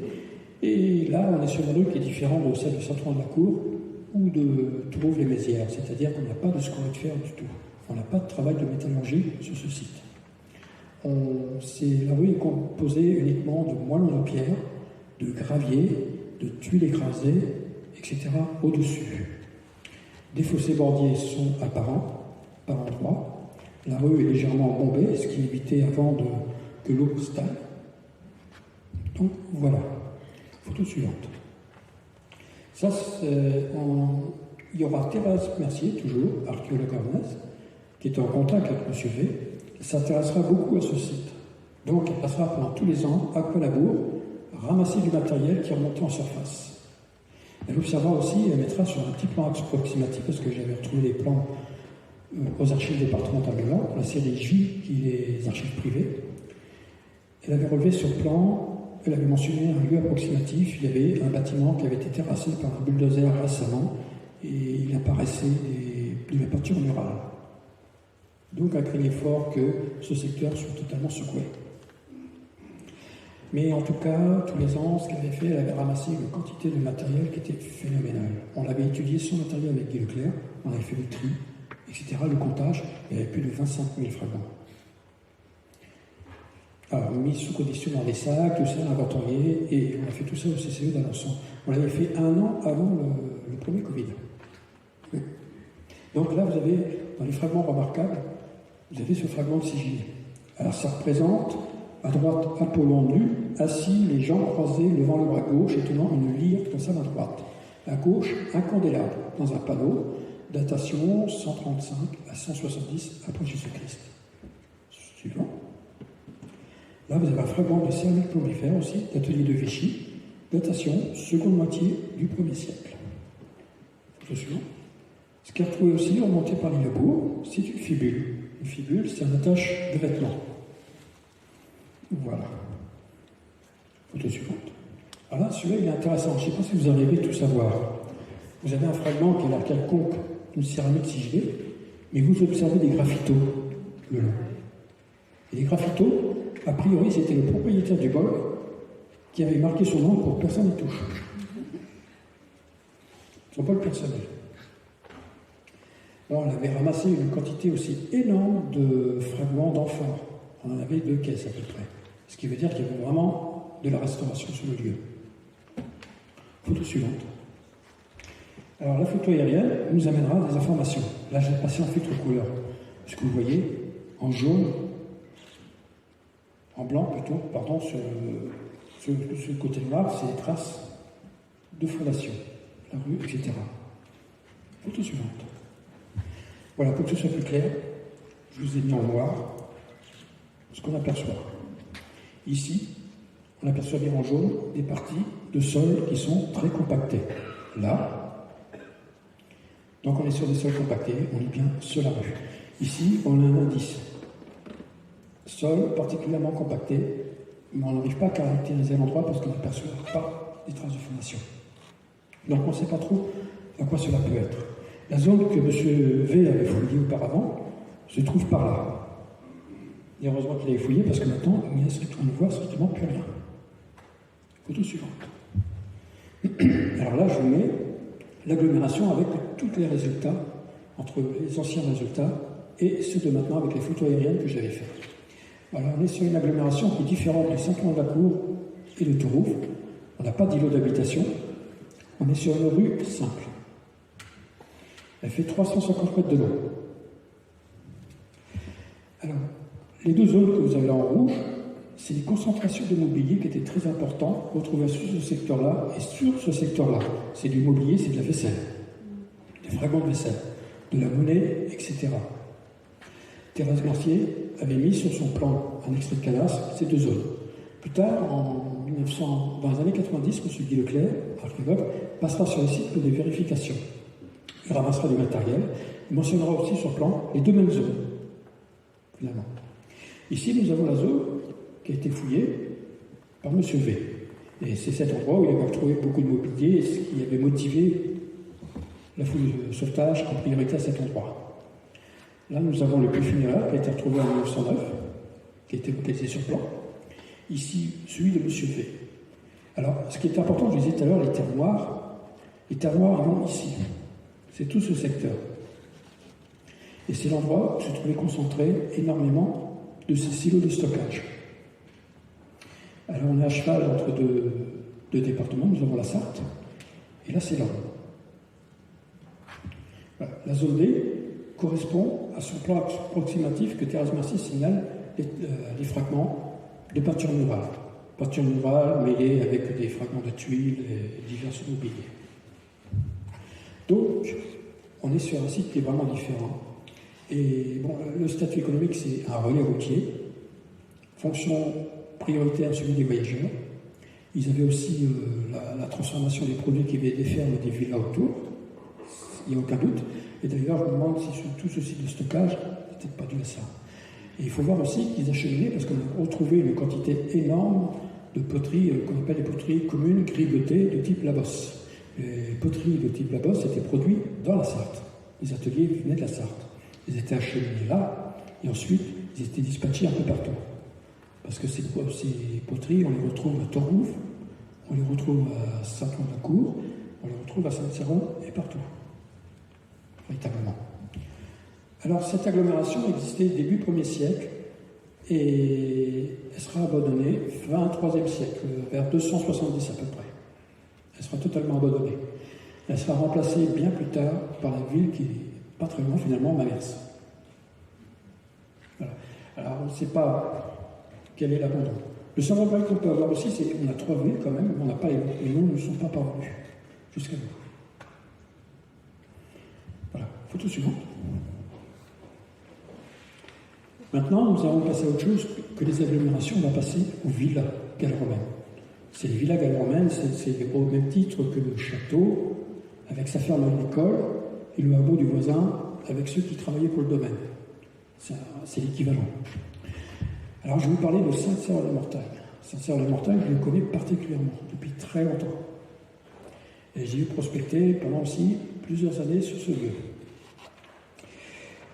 Et là, on est sur une rue qui est différente de celle du centre de la cour, ou de Tourouve-les-Mézières, c'est-à-dire qu'on n'a pas de scorie de fer du tout. On n'a pas de travail de métallurgie sur ce site. La rue est composée uniquement de moellons de pierre, de gravier, de tuiles écrasées, etc. au-dessus. Des fossés bordiers sont apparents, par endroits. La rue est légèrement bombée, ce qui évitait avant que l'eau stagne. Donc voilà. Photo suivante. Ça, il y aura Thérèse Mercier, toujours, archéologue ornaise, qui est en contact avec M. V, s'intéressera beaucoup à ce site. Donc, elle passera pendant tous les ans à Collabour, ramasser du matériel qui remontait en surface. Elle observera aussi, elle mettra sur un petit plan approximatif, parce que j'avais retrouvé les plans aux archives départementales de l'Or, la CDJ, qui est les archives privées. Elle avait relevé sur plan, elle avait mentionné un lieu approximatif, il y avait un bâtiment qui avait été terrassé par un bulldozer récemment, et il apparaissait de la peinture murale. Donc, elle craignait fort que ce secteur soit totalement secoué. Mais en tout cas, tous les ans, ce qu'elle avait fait, elle avait ramassé une quantité de matériel qui était phénoménale. On l'avait étudié son matériel avec Guy Leclerc, on avait fait le tri, etc., le comptage, il y avait plus de 25 000 fragments. Alors, mis sous condition dans des sacs, tout ça, inventorié, et on a fait tout ça au CCE d'Alençon. On l'avait fait 1 an avant le premier Covid. Oui. Donc là, vous avez, dans les fragments remarquables, vous avez ce fragment de sigil. Alors, ça représente, à droite, Apollon nu, assis, les jambes croisées, levant le bras gauche et tenant une lyre dans sa main droite. À gauche, un candélabre dans un panneau, datation 135 à 170 après Jésus-Christ. Suivant. Là, vous avez un fragment de céramique plomifère aussi, d'atelier de Vichy, datation seconde moitié du 1er siècle. Photo suivante. Ce qui est retrouvé aussi, remonté par Lillebourg, c'est une fibule. Une fibule, c'est un attache de vêtements. Voilà. Photo suivante. Voilà, celui-là, il est intéressant. Je ne sais pas si vous arrivez à tout savoir. Vous avez un fragment qui est l'air quelconque d'une céramique sigillée, mais vous observez des graphitos le long. Et les graphitos, a priori, c'était le propriétaire du bol qui avait marqué son nom pour que personne n'y touche. Son bol personnel. Alors, on avait ramassé une quantité aussi énorme de fragments d'amphores. On en avait 2 caisses à peu près. Ce qui veut dire qu'il y avait vraiment de la restauration sur le lieu. Photo suivante. Alors, la photo aérienne nous amènera des informations. Là, je vais passer en filtre couleur. Ce que vous voyez, en jaune, en blanc plutôt, pardon, sur le côté noir, c'est les traces de fondation, la rue, etc. Photo suivante. Voilà, pour que ce soit plus clair, je vous ai mis en noir ce qu'on aperçoit. Ici, on aperçoit bien en jaune des parties de sol qui sont très compactées. Là, donc on est sur des sols compactés, on est bien sur la rue. Ici, on a un indice. Sol particulièrement compacté, mais on n'arrive pas à caractériser l'endroit parce qu'on n'aperçoit pas des traces de fondation. Donc on ne sait pas trop à quoi cela peut être. La zone que M. V avait fouillée auparavant se trouve par là. Et heureusement qu'il avait fouillé parce que maintenant, on ne voit strictement plus rien. Photo suivante. Alors là, je vous mets l'agglomération avec tous les résultats, entre les anciens résultats et ceux de maintenant avec les photos aériennes que j'avais faites. Alors on est sur une agglomération qui est différente du Saint-Cloud-de-la-Cour et de Tourouvre. On n'a pas d'îlot d'habitation. On est sur une rue simple. Elle fait 350 mètres de long. Alors, les 2 zones que vous avez là en rouge, c'est les concentrations de mobilier qui étaient très importantes retrouvées sur ce secteur-là et sur ce secteur-là. C'est du mobilier, c'est de la vaisselle, des fragments de vaisselle, de la monnaie, etc. Thérèse Mercier avait mis sur son plan un extrait de cadastre ces 2 zones. Plus tard, dans les années 90, M. Guy Leclerc, archéologue, passera sur le site pour des vérifications. Il ramassera du matériel. Il mentionnera aussi sur le plan les 2 mêmes zones, finalement. Ici, nous avons la zone qui a été fouillée par M. V. Et c'est cet endroit où il avait retrouvé beaucoup de mobilier et ce qui avait motivé la fouille de sauvetage en priorité à cet endroit. Là, nous avons le puits funéraire qui a été retrouvé en 1909, qui a été localisé sur plan. Ici, celui de M. V. Alors, ce qui est important, je disais tout à l'heure, les terroirs ils vont ici. C'est tout ce secteur. Et c'est l'endroit où se trouvaient concentrés énormément de ces silos de stockage. Alors, on est à cheval entre deux départements. Nous avons la Sarthe, et là, c'est l'Orne. Voilà. La zone D correspond à son plan approximatif que Thérèse Mercier signale les fragments de peinture murale. Peinture murale mêlée avec des fragments de tuiles et divers mobiliers. Donc, on est sur un site qui est vraiment différent. Et bon, le statut économique, c'est un relais routier. Fonction prioritaire, celui des voyageurs. Ils avaient aussi la transformation des produits qui venaient des fermes et des villas autour. Il n'y a aucun doute. Et d'ailleurs, je me demande si sur tout ce site de stockage, c'était pas dû à ça. Et il faut voir aussi qu'ils achemiнаient, parce qu'on a retrouvé une quantité énorme de poteries, qu'on appelle les poteries communes gribotées de type Labosse. Les poteries de type Labosse étaient produites dans la Sarthe. Les ateliers venaient de la Sarthe. Ils étaient acheminés là, et ensuite, ils étaient dispatchés un peu partout. Parce que ces poteries, on les retrouve à Tourouvre, on les retrouve à Saint-Cloud-de-la-Cour, on les retrouve à Saint-Cyron et partout. Véritablement. Alors, cette agglomération existait début 1er siècle et elle sera abandonnée fin 3e siècle, vers 270 à peu près. Elle sera totalement abandonnée. Elle sera remplacée bien plus tard par la ville qui est pas très loin, finalement, Mamers. Voilà. Alors, on ne sait pas quel est l'abandon. Le seul regret qu'on peut avoir aussi, c'est qu'on a 3 villes quand même, mais on n'a pas les noms ne sont pas parvenus jusqu'à nous. Voilà. Photo suivante. Maintenant, nous allons passer à autre chose que les agglomérations. On va passer aux villas gallo-romaines. C'est les villas gallo-romaines, c'est au même titre que le château, avec sa ferme agricole, et le hameau du voisin, avec ceux qui travaillaient pour le domaine. C'est l'équivalent. Alors, je vais vous parler de Sainte-Sœur-les-Montagnes. Sainte-Sœur-les-Montagnes, je le connais particulièrement, depuis très longtemps. Et j'ai prospecté pendant aussi plusieurs années sur ce lieu.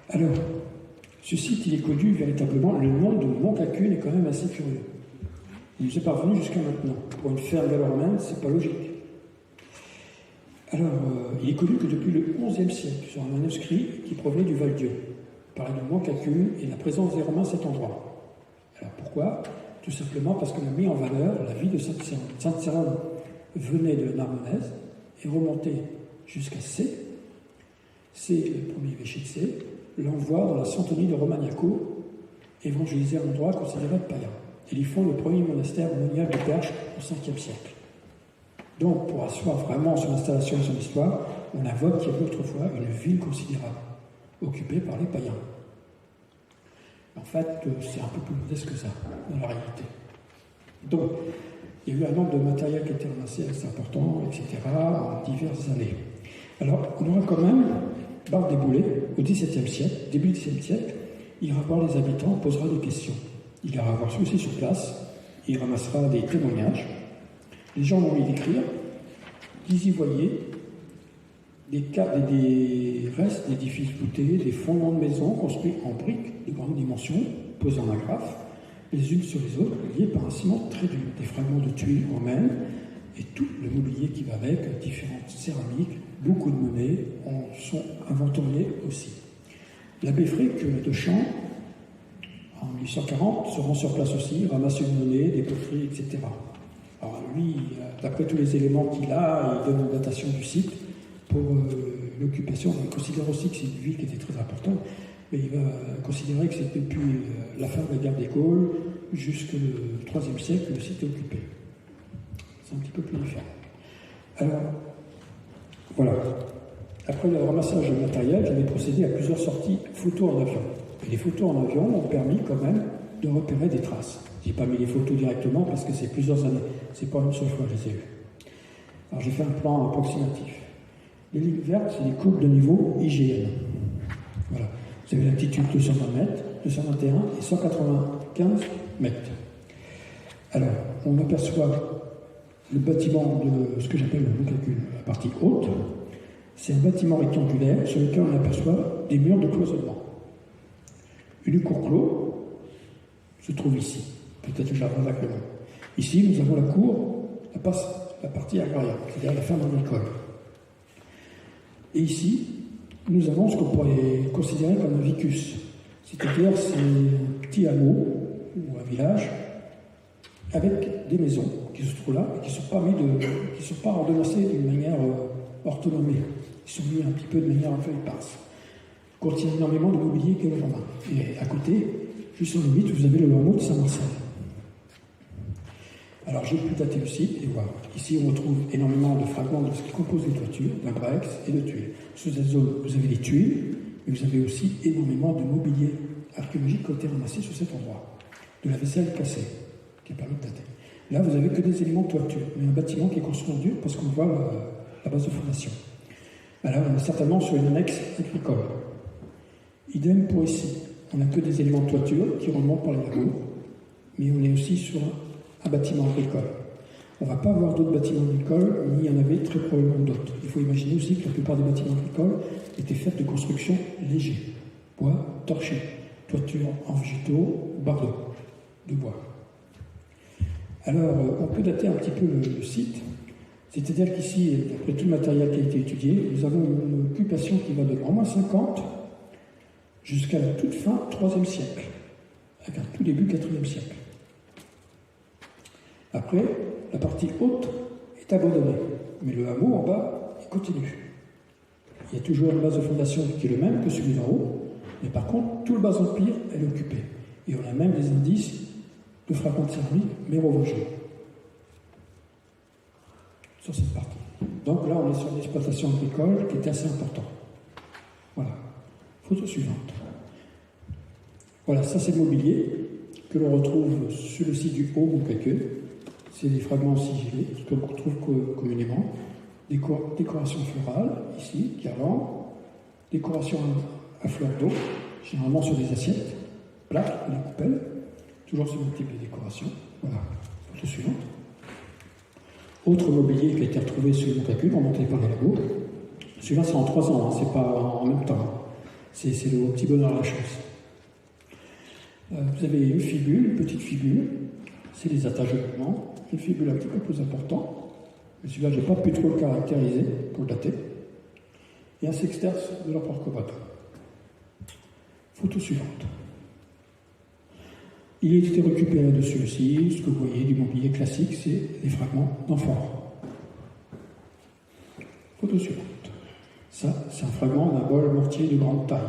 Alors, ce site, il est connu véritablement. Le nom de Montcacune est quand même assez curieux. Il nous est parvenu jusqu'à maintenant. Pour une ferme gallo-romaine, c'est pas logique. Alors, il est connu que depuis le XIe siècle, sur un manuscrit qui provenait du Val-Dieu, parlait de Montcacune et la présence des Romains à cet endroit. Alors pourquoi ? Tout simplement parce qu'on a mis en valeur la vie de Sainte-Cérone. Sainte-Cérone venait de la Narbonnaise et remontait jusqu'à Sées. C'est le premier évêché de Sées, l'envoie dans la Santonie de Romagnaco, évangéliser un endroit considéré païen. Ils y font le premier monastère monial de Perche au 5e siècle. Donc, pour asseoir vraiment son installation et son histoire, on invoque qu'il y avait autrefois une ville considérable, occupée par les païens. En fait, c'est un peu plus modeste que ça, dans la réalité. Donc, il y a eu un nombre de matériel qui a été ramassé assez important, etc., en diverses années. Alors, on aura quand même Barre des Boulets, au XVIIe siècle, début du XVIIe siècle, il ira voir les habitants, posera des questions. Il ira voir ceux-ci sur place, il ramassera des témoignages. Les gens vont y décrire qu'ils y voyaient des restes d'édifices voûtés, des fondements de maisons construits en briques de grande dimension, posés en agrafe, les unes sur les autres, liées par un ciment très dur, des fragments de tuiles romaines et tout le mobilier qui va avec, différentes céramiques, beaucoup de monnaies en sont inventoriées aussi. L'abbé Frick de Champs, en 1840, se rend sur place aussi, ramasse une monnaie, des poteries, etc. Alors lui, d'après tous les éléments qu'il a, il donne une datation du site pour l'occupation. Il considère aussi que c'est une ville qui était très importante, mais il va considérer que c'est depuis la fin de la guerre des Gaules jusqu'au IIIe siècle que le site est occupé. C'est un petit peu plus différent. Alors, voilà. Après le ramassage de matériel, j'avais procédé à plusieurs sorties photos en avion. Et les photos en avion m'ont permis quand même de repérer des traces. Je n'ai pas mis les photos directement parce que c'est plusieurs années. C'est pas une seule fois que je les ai eues. Alors j'ai fait un plan approximatif. Les lignes vertes, c'est les courbes de niveau IGN. Voilà. Vous avez l'altitude 220 mètres, 221 et 195 mètres. Alors, on aperçoit le bâtiment de ce que j'appelle le Montcacune, la partie haute. C'est un bâtiment rectangulaire sur lequel on aperçoit des murs de cloisonnement. Une cour clos se trouve ici, peut-être le jardin d'agrément. Ici, nous avons la cour, la partie agraire, c'est-à-dire la ferme agricole. Et ici, nous avons ce qu'on pourrait considérer comme un vicus, c'est-à-dire c'est un petit hameau ou un village avec des maisons qui se trouvent là et qui ne sont pas ordonnancées d'une manière orthonormée. Ils sont mis un petit peu de manière un peu éparse. Contient énormément de mobilier gallo-romain. Et à côté, juste en limite, vous avez le hameau de Saint-Marcel. Alors j'ai pu dater le site et voir. Ici, on retrouve énormément de fragments de ce qui compose les toitures, d'un brex et de tuiles. Sous cette zone, vous avez les tuiles, mais vous avez aussi énormément de mobilier archéologique qui a été ramassé sur cet endroit. De la vaisselle cassée, qui a permis de dater. Là, vous avez que des éléments de toiture, mais un bâtiment qui est construit en dur parce qu'on voit la base de fondation. Alors, on est certainement sur une annexe agricole. Idem pour ici. On n'a que des éléments de toiture qui remontent par les labours, mais on est aussi sur un bâtiment agricole. On ne va pas avoir d'autres bâtiments agricoles, mais il y en avait très probablement d'autres. Il faut imaginer aussi que la plupart des bâtiments agricoles étaient faits de construction légère. Bois, torchis, toiture en végétaux, bardeaux de bois. Alors, on peut dater un petit peu le site. C'est-à-dire qu'ici, après tout le matériel qui a été étudié, nous avons une occupation qui va de en moins 50 jusqu'à la toute fin 3e siècle, avec un tout début 4e siècle. Après, la partie haute est abandonnée, mais le hameau en bas, il continue. Il y a toujours une base de fondation qui est le même que celui d'en haut, mais par contre, tout le bas empire est occupé. Et on a même des indices de fragments de céramique mérovingiens sur cette partie. Donc là, on est sur une exploitation agricole qui est assez importante. Voilà. Photo suivante. Voilà, ça c'est le mobilier que l'on retrouve sur le site du Haut-Montcalqueux. C'est des fragments sigillés, ce que l'on retrouve communément. Décoration florale, ici, guirlande. Décoration à fleurs d'eau, généralement sur des assiettes, plaques, des coupelles. Toujours ce même type de décoration. Voilà. Photo suivante. Autre mobilier qui a été retrouvé sur le Montcalqueux, remonté par les labos. Celui-là, c'est en 3 ans, hein, c'est pas en même temps. C'est le petit bonheur à la chance. Vous avez une fibule, une petite fibule, c'est les attaches de mouvement. Une fibule un petit peu plus importante, mais celui-là, je n'ai pas pu trop le caractériser pour le dater. Et un sexterce de l'empereur Kobato. Photo suivante. Il a été récupéré dessus aussi, ce que vous voyez du mobilier classique, c'est des fragments d'amphores. Photo suivante. Ça, c'est un fragment d'un bol mortier de grande taille.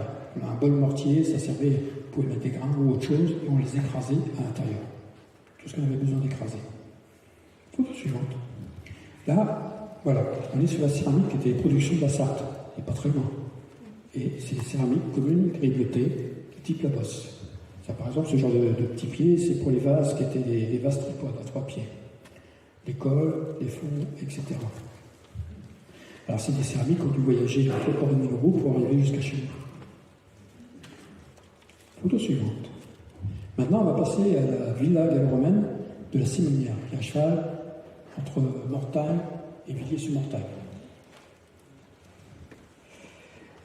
Un bol mortier, ça servait, vous pouvez mettre des grains ou autre chose, et on les écrasait à l'intérieur. Tout ce qu'on avait besoin d'écraser. Photo suivante. Là, voilà, on est sur la céramique qui était production de la Sarthe, et pas très loin. Et c'est des céramiques communes, grignotées, type la bosse. Ça, par exemple, ce genre de petits pieds, c'est pour les vases qui étaient des vases tripodes à 3 pieds. Les cols, les fonds, etc. Alors, c'est des céramiques qui ont dû voyager entre Port et Milleroux pour arriver jusqu'à chez nous. Photo suivante. Maintenant, on va passer à la villa gallo-romaine de la Simonière, qui est à cheval entre Mortagne et Villiers-sur-Mortagne.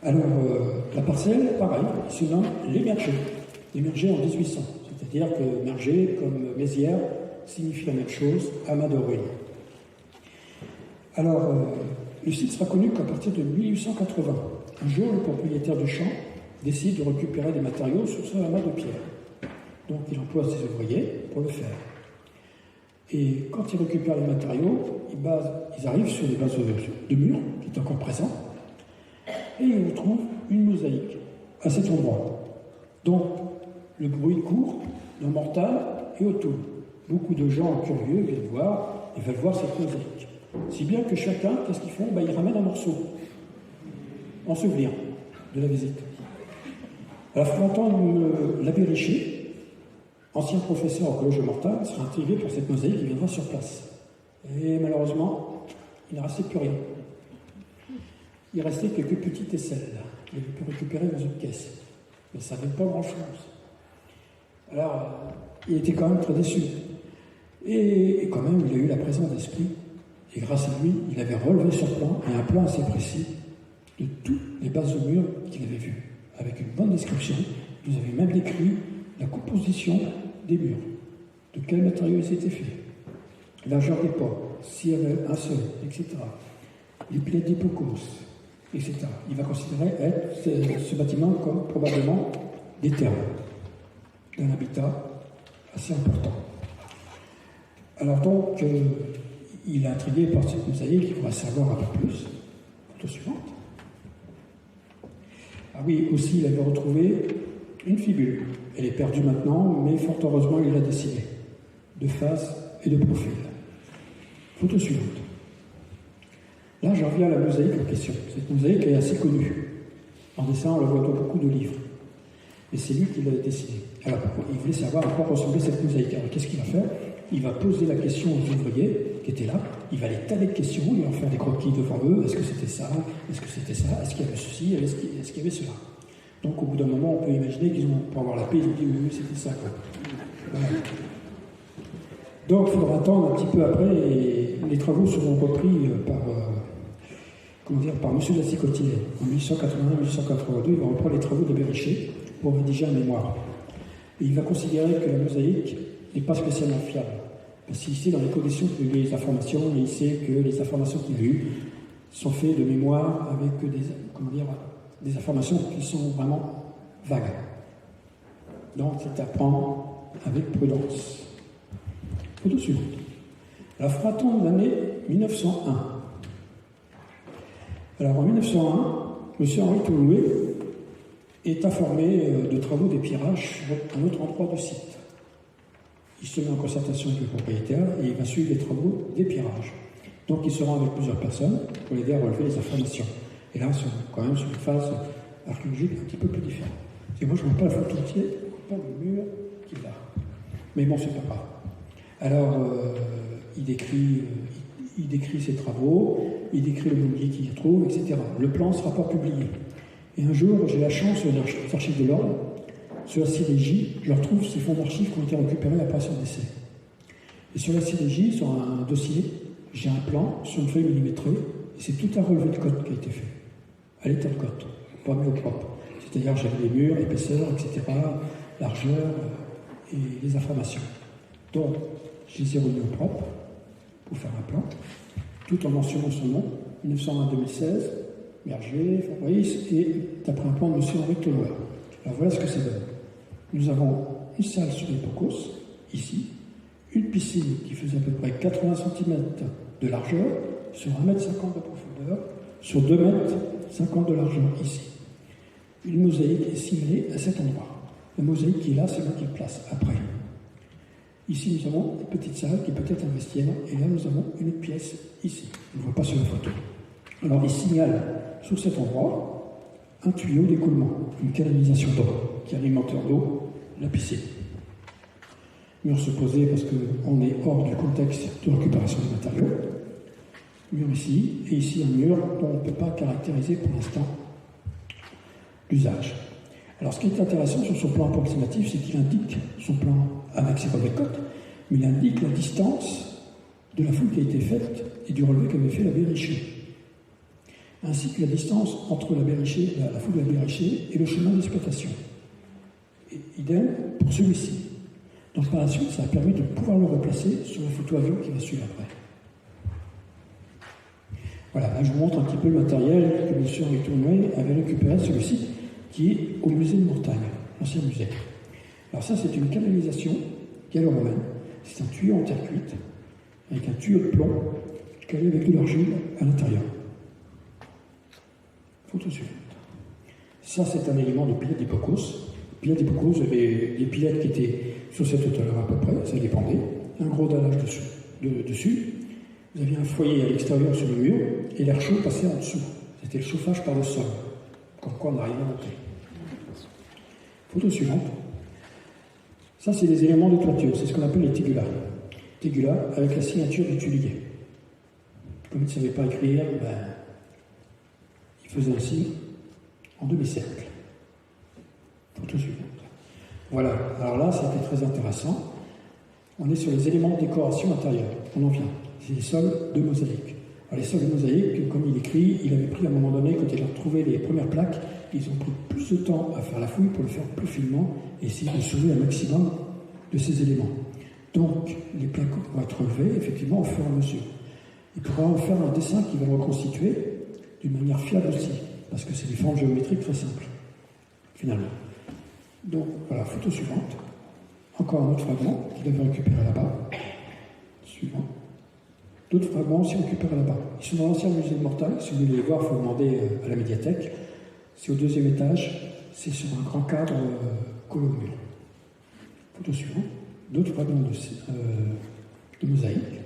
Alors, la parcelle, pareil, il se nomme les Mergers. Les Mergers en 1800. C'est-à-dire que Merger, comme Mézières, signifie la même chose, amas de ruines. Alors, le site sera connu qu'à partir de 1880. Un jour, le propriétaire du champ décide de récupérer des matériaux sur ce amas de pierre. Donc, il emploie ses ouvriers pour le faire. Et quand ils récupèrent les matériaux, ils arrivent sur des bases de murs, qui est encore présent, et ils retrouvent une mosaïque à cet endroit. Donc, le bruit court dans Mortagne et autour. Beaucoup de gens curieux viennent voir et veulent voir cette mosaïque. Si bien que chacun, qu'est-ce qu'ils font? Ils ramènent un morceau en souvenir de la visite. Alors, il faut entendre l'abbé Richer, ancien professeur au collège de Mortagne, sera intrigué par cette mosaïque, il viendra sur place. Et malheureusement, il ne restait plus rien. Il restait quelques petites aisselles qu'il avait pu récupérer dans une caisse. Mais ça n'avait pas grand-chose. Alors, il était quand même très déçu. Et quand même, il a eu la présence d'esprit. Et grâce à lui, il avait relevé sur plan, et un plan assez précis, de toutes les bases de murs qu'il avait vues. Avec une bonne description, il nous avait même décrit la composition des murs, de quels matériaux ils étaient faits, largeur des ports, s'il y avait un seul, etc. Les plaies d'hypocos, etc. Il va considérer ce bâtiment comme probablement des termes d'un habitat assez important. Alors donc, il est intrigué par cette mosaïque, il voudrait savoir un peu plus. Photo suivante. Ah oui, aussi, il avait retrouvé une fibule. Elle est perdue maintenant, mais fort heureusement, il l'a dessinée, de face et de profil. Photo suivante. Là, j'en reviens à la mosaïque en question. Cette mosaïque est assez connue. En dessin, on la voit dans beaucoup de livres. Et c'est lui qui l'a dessinée. Alors, il voulait savoir à quoi ressemblait cette mosaïque. Alors, qu'est-ce qu'il va faire? Il va poser la question aux ouvriers qui étaient là. Il va les taler de questions, il va en faire des croquis devant eux. Est-ce que c'était ça? Est-ce que c'était ça? Est-ce qu'il y avait ceci? Est-ce qu'il y avait cela? Donc, au bout d'un moment, on peut imaginer qu'ils ont, pour avoir la paix, ils ont dit oui, c'était ça, quoi. Voilà. Donc, il faudra attendre un petit peu après, et les travaux seront repris par M. Lassicotier. En 1881-1882, il va reprendre les travaux de Béricher pour rédiger un mémoire. Et il va considérer que la mosaïque n'est pas spécialement fiable. Parce qu'il sait dans les conditions qu'il a eu les informations, et il sait que les informations qu'il a eues sont faites de mémoire avec des informations qui sont vraiment vagues. Donc, c'est à prendre avec prudence. Photo suivante. Alors, fera-t-on de l'année 1901. Alors, en 1901, M. Henri Toulouet est informé de travaux d'étirage sur un autre endroit du site. Il se met en concertation avec le propriétaire et il va suivre les travaux d'étirage. Donc, il se rend avec plusieurs personnes pour l'aider à relever les informations. Et là, on est quand même sur une phase archéologique un petit peu plus différent. Et moi, je ne vois pas la photo entière, pas le mur qui est là. Mais bon, c'est pas grave. Alors, il décrit ses travaux, il décrit le mobilier qu'il y trouve, etc. Le plan ne sera pas publié. Et un jour, j'ai la chance, aux archives de l'ordre, sur la CDJ, je retrouve ces fonds d'archives qui ont été récupérés après son décès. Et sur la CDJ, sur un dossier, j'ai un plan sur une feuille millimétrée, et c'est tout un relevé de cote qui a été fait, à l'état de cote, pas mis au propre. C'est-à-dire, j'avais les murs, l'épaisseur, etc., largeur et les informations. Donc, je les ai remis au propre pour faire un plan, tout en mentionnant son nom, 1920-2016, Berger, Fabrice, et d'après un plan de M. Henri Toloir. Alors voilà ce que ça donne. Nous avons une salle sur les Pocos, ici, une piscine qui faisait à peu près 80 cm de largeur, sur 1,50 m de profondeur, sur 2,50 m de largeur, ici. Une mosaïque est simulée à cet endroit. La mosaïque qui est là, c'est moi qui le place après. Ici, nous avons une petite salle qui est peut-être un vestiaire, et là, nous avons une pièce ici. On ne voit pas sur la photo. Alors, il signale sur cet endroit un tuyau d'écoulement, une canalisation d'eau qui alimente en eau la piscine. Mur se poser parce qu'on est hors du contexte de récupération des matériaux. Mur ici, et ici un mur dont on ne peut pas caractériser pour l'instant l'usage. Alors, ce qui est intéressant sur son plan approximatif, c'est qu'il indique son plan avec ses relevés de côte, mais il indique la distance de la fouille qui a été faite et du relevé qu'avait fait l'abbé Richer, ainsi que la distance entre la fouille de l'abbé Richer et le chemin d'exploitation. Idem pour celui-ci. Donc, par la suite, ça a permis de pouvoir le replacer sur la photo avion qui va suivre après. Voilà, là, je vous montre un petit peu le matériel que M. Henri Tournouet avait récupéré sur le site, qui est au musée de Mortagne, l'ancien musée. Alors ça, c'est une canalisation gallo-romaine. C'est un tuyau en terre cuite, avec un tuyau de plomb calé avec de l'argile à l'intérieur. Photo suivante. Ça, c'est un élément de pilette d'Hippocos. Pilette d'Hippocos, vous avez des pilettes qui étaient sur cette hauteur à peu près, ça dépendait. Un gros dallage dessus. Vous aviez un foyer à l'extérieur sur le mur, et l'air chaud passait en dessous. C'était le chauffage par le sol. Comme quoi on arrive à monter. Photo suivante. Ça, c'est les éléments de toiture. C'est ce qu'on appelle les tégulas. Tégulas avec la signature du tuilier. Comme il ne savait pas écrire, il faisait ainsi en demi-cercle. Photo suivante. Voilà. Alors là, c'était très intéressant. On est sur les éléments de décoration intérieure. On en vient. C'est les sols de mosaïque. Alors les sols de mosaïque, comme il écrit, il avait pris à un moment donné, quand il a retrouvé les premières plaques, ils ont pris plus de temps à faire la fouille pour le faire plus finement et essayer de sauver un maximum de ces éléments. Donc, les plaques vont être relevées, effectivement, au fur et à mesure. Il pourra en faire un dessin qui va le reconstituer d'une manière fiable aussi, parce que c'est des formes géométriques très simples, finalement. Donc, voilà, photo suivante. Encore un autre fragment qu'il avait récupéré là-bas. Suivant. D'autres fragments aussi récupérés là-bas. Ils sont dans l'ancien musée de Mortagne. Si vous voulez les voir, il faut demander à la médiathèque. C'est au 2e étage. C'est sur un grand cadre colonneux. Photo suivante. D'autres fragments de mosaïque.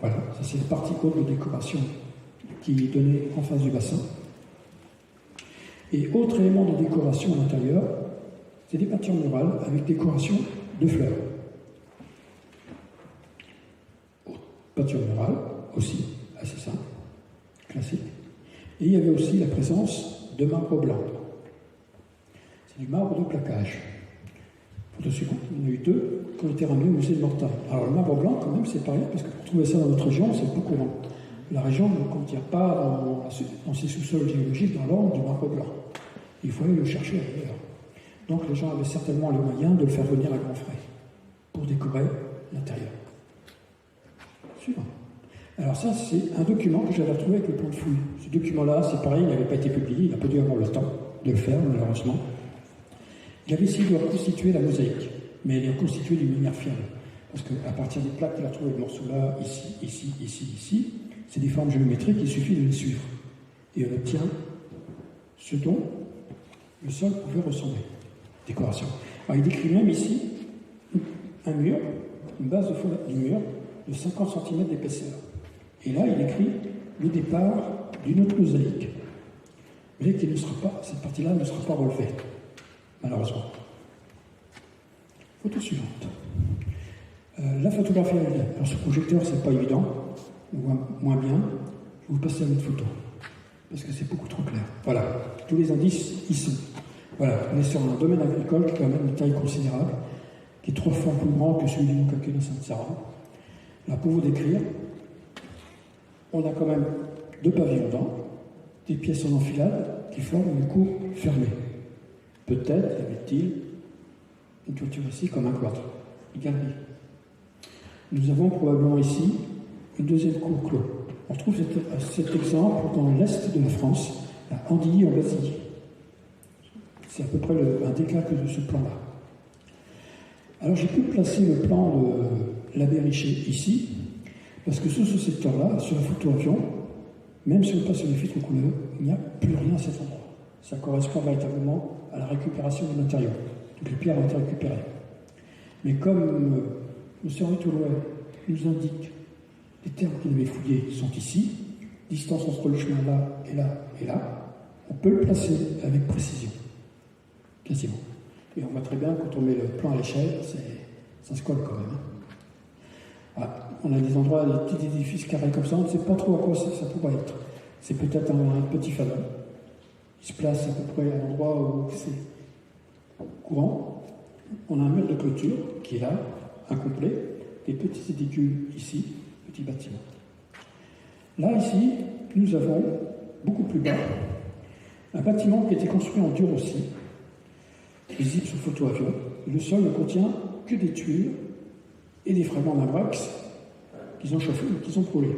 Voilà, ça c'est la partie haute de décoration qui est donnée en face du bassin. Et autre élément de décoration à l'intérieur, c'est des peintures murales avec décoration de fleurs. Peinture murale, aussi, assez simple, classique. Et il y avait aussi la présence de marbre blanc. C'est du marbre de plaquage. Photo suivante, il y en a eu 2 qui ont été ramenés au musée de Mortagne. Alors le marbre blanc, quand même, c'est pas rien, parce que pour trouver ça dans notre région, c'est beaucoup courant. La région ne contient pas dans ses sous-sols géologiques, dans l'ordre, du marbre blanc. Il faut aller le chercher ailleurs. Donc les gens avaient certainement les moyens de le faire venir à grands frais pour décorer l'intérieur. Suivant. Alors ça, c'est un document que j'avais retrouvé avec le plan de fouille. Ce document-là, c'est pareil, il n'avait pas été publié, il n'a pas dû avoir le temps de le faire, malheureusement. Il avait essayé de reconstituer la mosaïque, mais elle est reconstituée d'une manière fiable. Parce qu'à partir des plaques qu'il a trouvées, le morceau là, ici, c'est des formes géométriques, il suffit de les suivre. Et on obtient ce dont le sol pouvait ressembler. Décoration. Alors il décrit même ici un mur, une base de fond du mur, de 50 cm d'épaisseur. Et là, il écrit le départ d'une autre mosaïque. voyez qu'il ne sera pas, cette partie-là ne sera pas relevée, malheureusement. Photo suivante. La photographie elle-même. Alors ce projecteur, c'est pas évident, on voit moins bien. Je vais vous passer à une autre photo, parce que c'est beaucoup trop clair. Voilà, tous les indices y sont. Voilà, on est sur un domaine agricole qui a quand même une taille considérable, qui est 3 fois plus grand que celui du Mont Caquet de Sainte-Séraphin. Là, pour vous décrire, on a quand même 2 pavillons d'an, des pièces en enfilade qui forment une cour fermée. Peut-être y avait-il une toiture ici comme un cloître, une galerie. Nous avons probablement ici une deuxième cour clos. On retrouve cet exemple dans l'est de la France, à Andilly en Basilly. C'est à peu près un décalque de ce plan-là. Alors j'ai pu placer le plan de l'abbé Richer ici, parce que sur ce secteur-là, sur la photo avion, même si on passe sur les filtres couleurs, il n'y a plus rien à cet endroit. Ça correspond véritablement à la récupération des matériaux. Toutes les pierres ont été récupérées. Mais comme le service Toulouet nous indique les termes qu'il avait fouillés sont ici, distance entre le chemin là et là et là, on peut le placer avec précision. Quasiment. Et on voit très bien, quand on met le plan à l'échelle, ça se colle quand même. Voilà. On a des endroits, des petits édifices carrés comme ça, on ne sait pas trop à quoi ça pourrait être. C'est peut-être un petit fadon. Il se place à peu près à l'endroit où c'est courant. On a un mur de clôture qui est là, incomplet, des petits édicules ici, petits bâtiments. Là, ici, nous avons, beaucoup plus bas, un bâtiment qui a été construit en dur aussi, visible sur photo avion. Le sol ne contient que des tuiles et des fragments d'imbrax qu'ils ont chauffés ou qu'ils ont brûlés.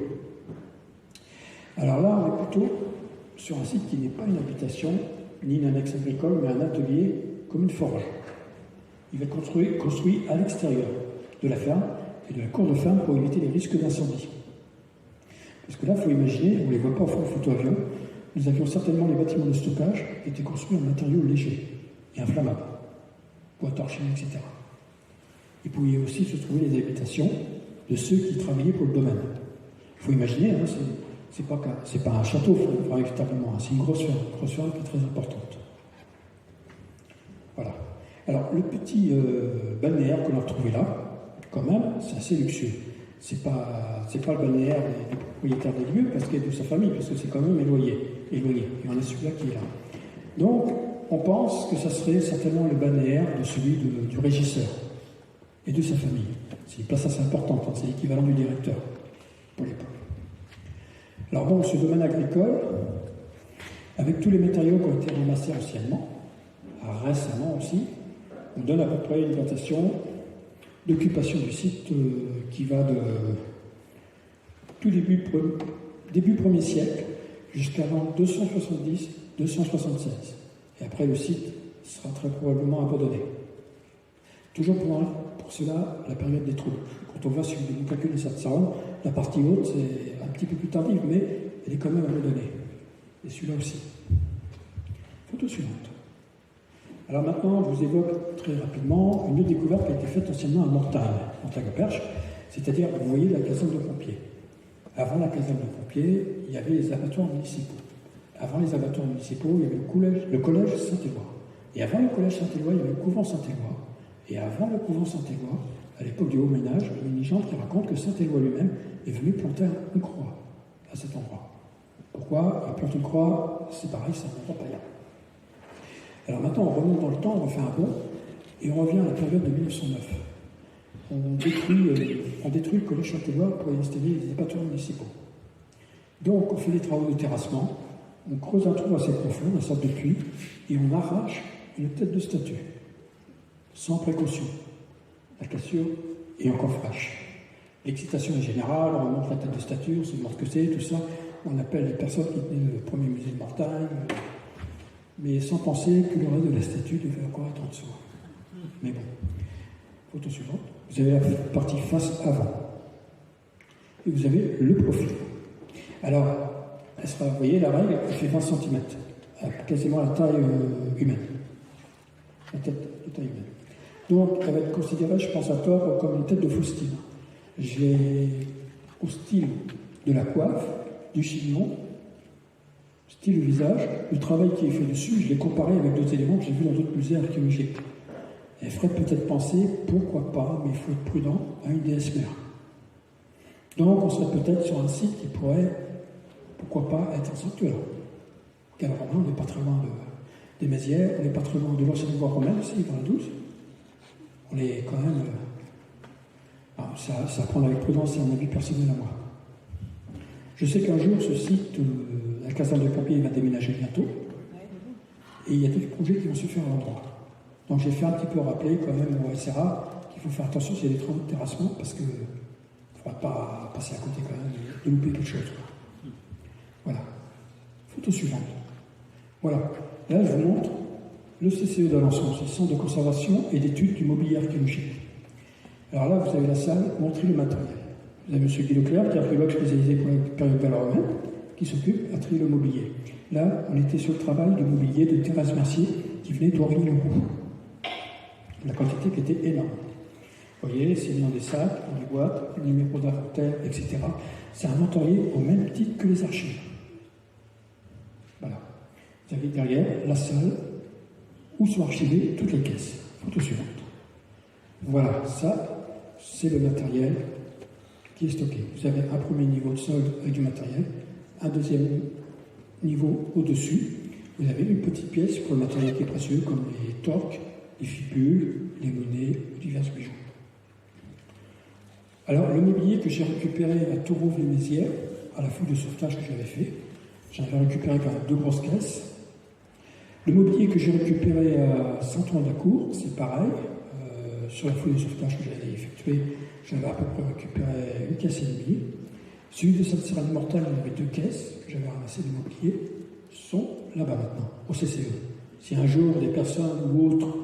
Alors là, on est plutôt sur un site qui n'est pas une habitation, ni une annexe agricole, mais un atelier comme une forge. Il va être construit à l'extérieur de la ferme et de la cour de ferme pour éviter les risques d'incendie. Parce que là, il faut imaginer, on ne les voit pas au fond de photo avion, nous avions certainement les bâtiments de stockage qui étaient construits en matériaux légers et inflammables, bois torchés, etc. Il pouvait aussi se trouver les habitations de ceux qui travaillaient pour le domaine. Il faut imaginer, hein, c'est pas un château, véritablement, hein, c'est une grosse ferme qui est très importante. Voilà. Alors, le petit balnéaire qu'on a retrouvé là, quand même, c'est assez luxueux. C'est pas le balnéaire des propriétaires des lieux, parce qu'il est de sa famille, parce que c'est quand même éloigné. Et on a celui-là qui est là. Donc, on pense que ça serait certainement le balnéaire de celui du régisseur et de sa famille. C'est une place assez importante, hein, c'est l'équivalent du directeur pour l'époque. Alors bon, ce domaine agricole, avec tous les matériaux qui ont été ramassés anciennement, récemment aussi, on donne à peu près une datation d'occupation du site qui va de tout début 1er siècle jusqu'à l'an 270-276. Et après, le site sera très probablement abandonné. Toujours pour cela, la période des troubles. Quand on va sur le Mont Caquet de Sainte-Séraphin, la partie haute, c'est un petit peu plus tardive, mais elle est quand même abandonnée. Et celui-là aussi. Photo suivante. Alors maintenant, je vous évoque très rapidement une autre découverte qui a été faite anciennement à Mortagne-au-Perche, c'est-à-dire, vous voyez, la caserne de pompiers. Avant la caserne de pompiers, il y avait les abattoirs municipaux. Avant les abattoirs municipaux, il y avait le collège Saint-Éloi. Et avant le collège Saint-Éloi, il y avait le couvent Saint-Éloi. Et avant le couvent Saint-Éloi, à l'époque du Haut-Ménage, il y a une légende qui raconte que Saint-Éloi lui-même est venu planter une croix à cet endroit. Pourquoi il plante une croix? C'est pareil, c'est un endroit païen. Alors maintenant, on remonte dans le temps, on refait un bond, et on revient à la période de 1909. On détruit le collège Saint-Éloi pour y installer les abattoirs municipaux. Donc, on fait des travaux de terrassement, on creuse un trou assez profond, une sorte de puits, et on arrache une tête de statue, sans précaution. La cassure est encore fraîche. L'excitation est générale, on remonte la tête de statue, on se demande ce que c'est, tout ça. On appelle les personnes qui tenaient le premier musée de Mortagne, mais sans penser que le reste de la statue devait encore être en dessous. Mais bon. Photo suivante. Vous avez la partie face avant. Et vous avez le profil. Alors, elle sera, vous voyez, la règle, elle fait 20 cm. Quasiment la taille humaine. La tête de taille humaine. Donc, elle va être considérée, je pense à tort, comme une tête de Faustine. J'ai, au style de la coiffe, du chignon, Style visage, le travail qui est fait dessus, je l'ai comparé avec d'autres éléments que j'ai vus dans d'autres musées archéologiques. Et ferait peut-être penser, pourquoi pas, mais il faut être prudent, à une déesse mère. Donc on serait peut-être sur un site qui pourrait, pourquoi pas, être un sanctuaire. Galles-Romain, on n'est pas très loin des Mézières, on n'est pas très loin de l'ancienne voie romaine aussi, dans la 12. On est quand même... ça à prendre avec prudence, c'est un avis personnel à moi. Je sais qu'un jour, ce site, la caserne de pompiers, va déménager bientôt. Et il y a des projets qui vont se faire à l'endroit. Donc j'ai fait un petit peu rappeler quand même au SRA qu'il faut faire attention s'il y a des travaux de terrassement, parce qu'il ne faudra pas passer à côté quand même de louper quelque chose. Voilà. Photo suivante. Voilà. Là, je vous montre le CCE d'Alençon, c'est le Centre de conservation et d'études du mobilier archéologique. Alors là, vous avez la salle, montrer le matériel. Vous avez M. Guy Leclerc, qui est archéologue spécialisé pour la période gallo-romaine, qui s'occupe à trier le mobilier. Là, on était sur le travail du mobilier de Thérèse Mercier, qui venait d'Origny-le-Roux. La quantité qui était énorme. Vous voyez, c'est dans des sacs, dans des boîtes, numéros d'inventaire, etc. C'est inventorié au même titre que les archives. Voilà. Vous avez derrière la salle où sont archivées toutes les caisses. Photo suivante. Voilà, ça, c'est le matériel qui est stocké. Vous avez un premier niveau de solde avec du matériel, un deuxième niveau au-dessus. Vous avez une petite pièce pour le matériel qui est précieux, comme les torques, les fipules, les monnaies, divers bijoux. Alors, le mobilier que j'ai récupéré à Tourouve-les-Mézières, à la fouille de sauvetage que j'avais fait, j'avais récupéré quand même 2 grosses caisses. Le mobilier que j'ai récupéré à Saint-Ouen-de-la-Cour, c'est pareil. Sur la fouille de sauvetage que j'avais effectuée, j'avais à peu près récupéré 1 caisse et demie. Celui de Sainte-Cyrane-Mortagne, il y avait 2 caisses que j'avais ramassées du mobilier, sont là-bas maintenant, au CCE. Si un jour des personnes ou autres,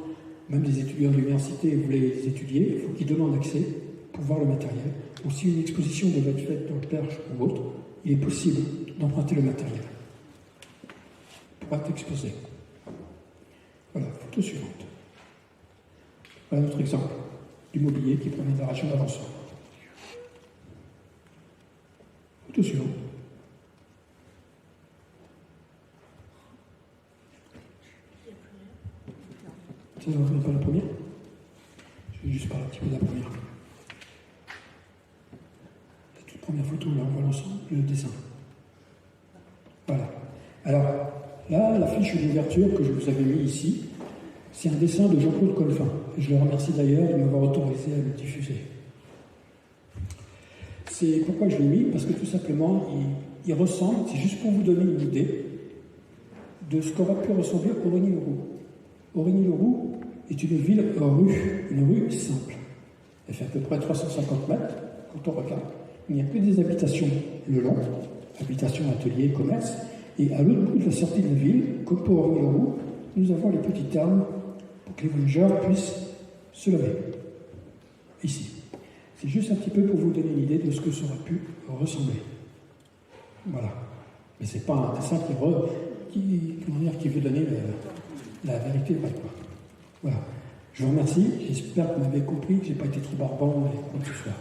même des étudiants de l'université, voulaient les étudier, il faut qu'ils demandent accès pour voir le matériel. Ou si une exposition devait être faite dans le Perche ou autre, il est possible d'emprunter le matériel pour être exposé. Voilà, photo suivante. Voilà notre exemple du mobilier qui provient de la région d'Alençon. Photo suivante. Ça ne va pas la première? Je vais juste parler un petit peu de la première. La toute première photo, là, on voit l'ensemble, le dessin. Voilà. Alors, là, la fiche d'ouverture que je vous avais mis ici, c'est un dessin de Jean-Claude Colfin. Je le remercie d'ailleurs de m'avoir autorisé à le diffuser. C'est pourquoi je l'ai mis, parce que tout simplement, il ressemble, c'est juste pour vous donner une idée, de ce qu'aurait pu ressembler Origny-le-Roux. Origny-le-Roux est une rue simple. Elle fait à peu près 350 mètres, quand on regarde. Il n'y a que des habitations le long, habitations, ateliers, commerces, et à l'autre bout de la sortie de la ville, comme pour Origny-le-Roux, nous avons les petites armes pour que les voyageurs puissent se lever. Ici. C'est juste un petit peu pour vous donner une idée de ce que ça aurait pu ressembler. Voilà. Mais c'est pas un dessin qui veut donner la vérité vraie, quoi. Voilà. Je vous remercie. J'espère que vous m'avez compris, que je n'ai pas été trop barbant et quoi que ce soit.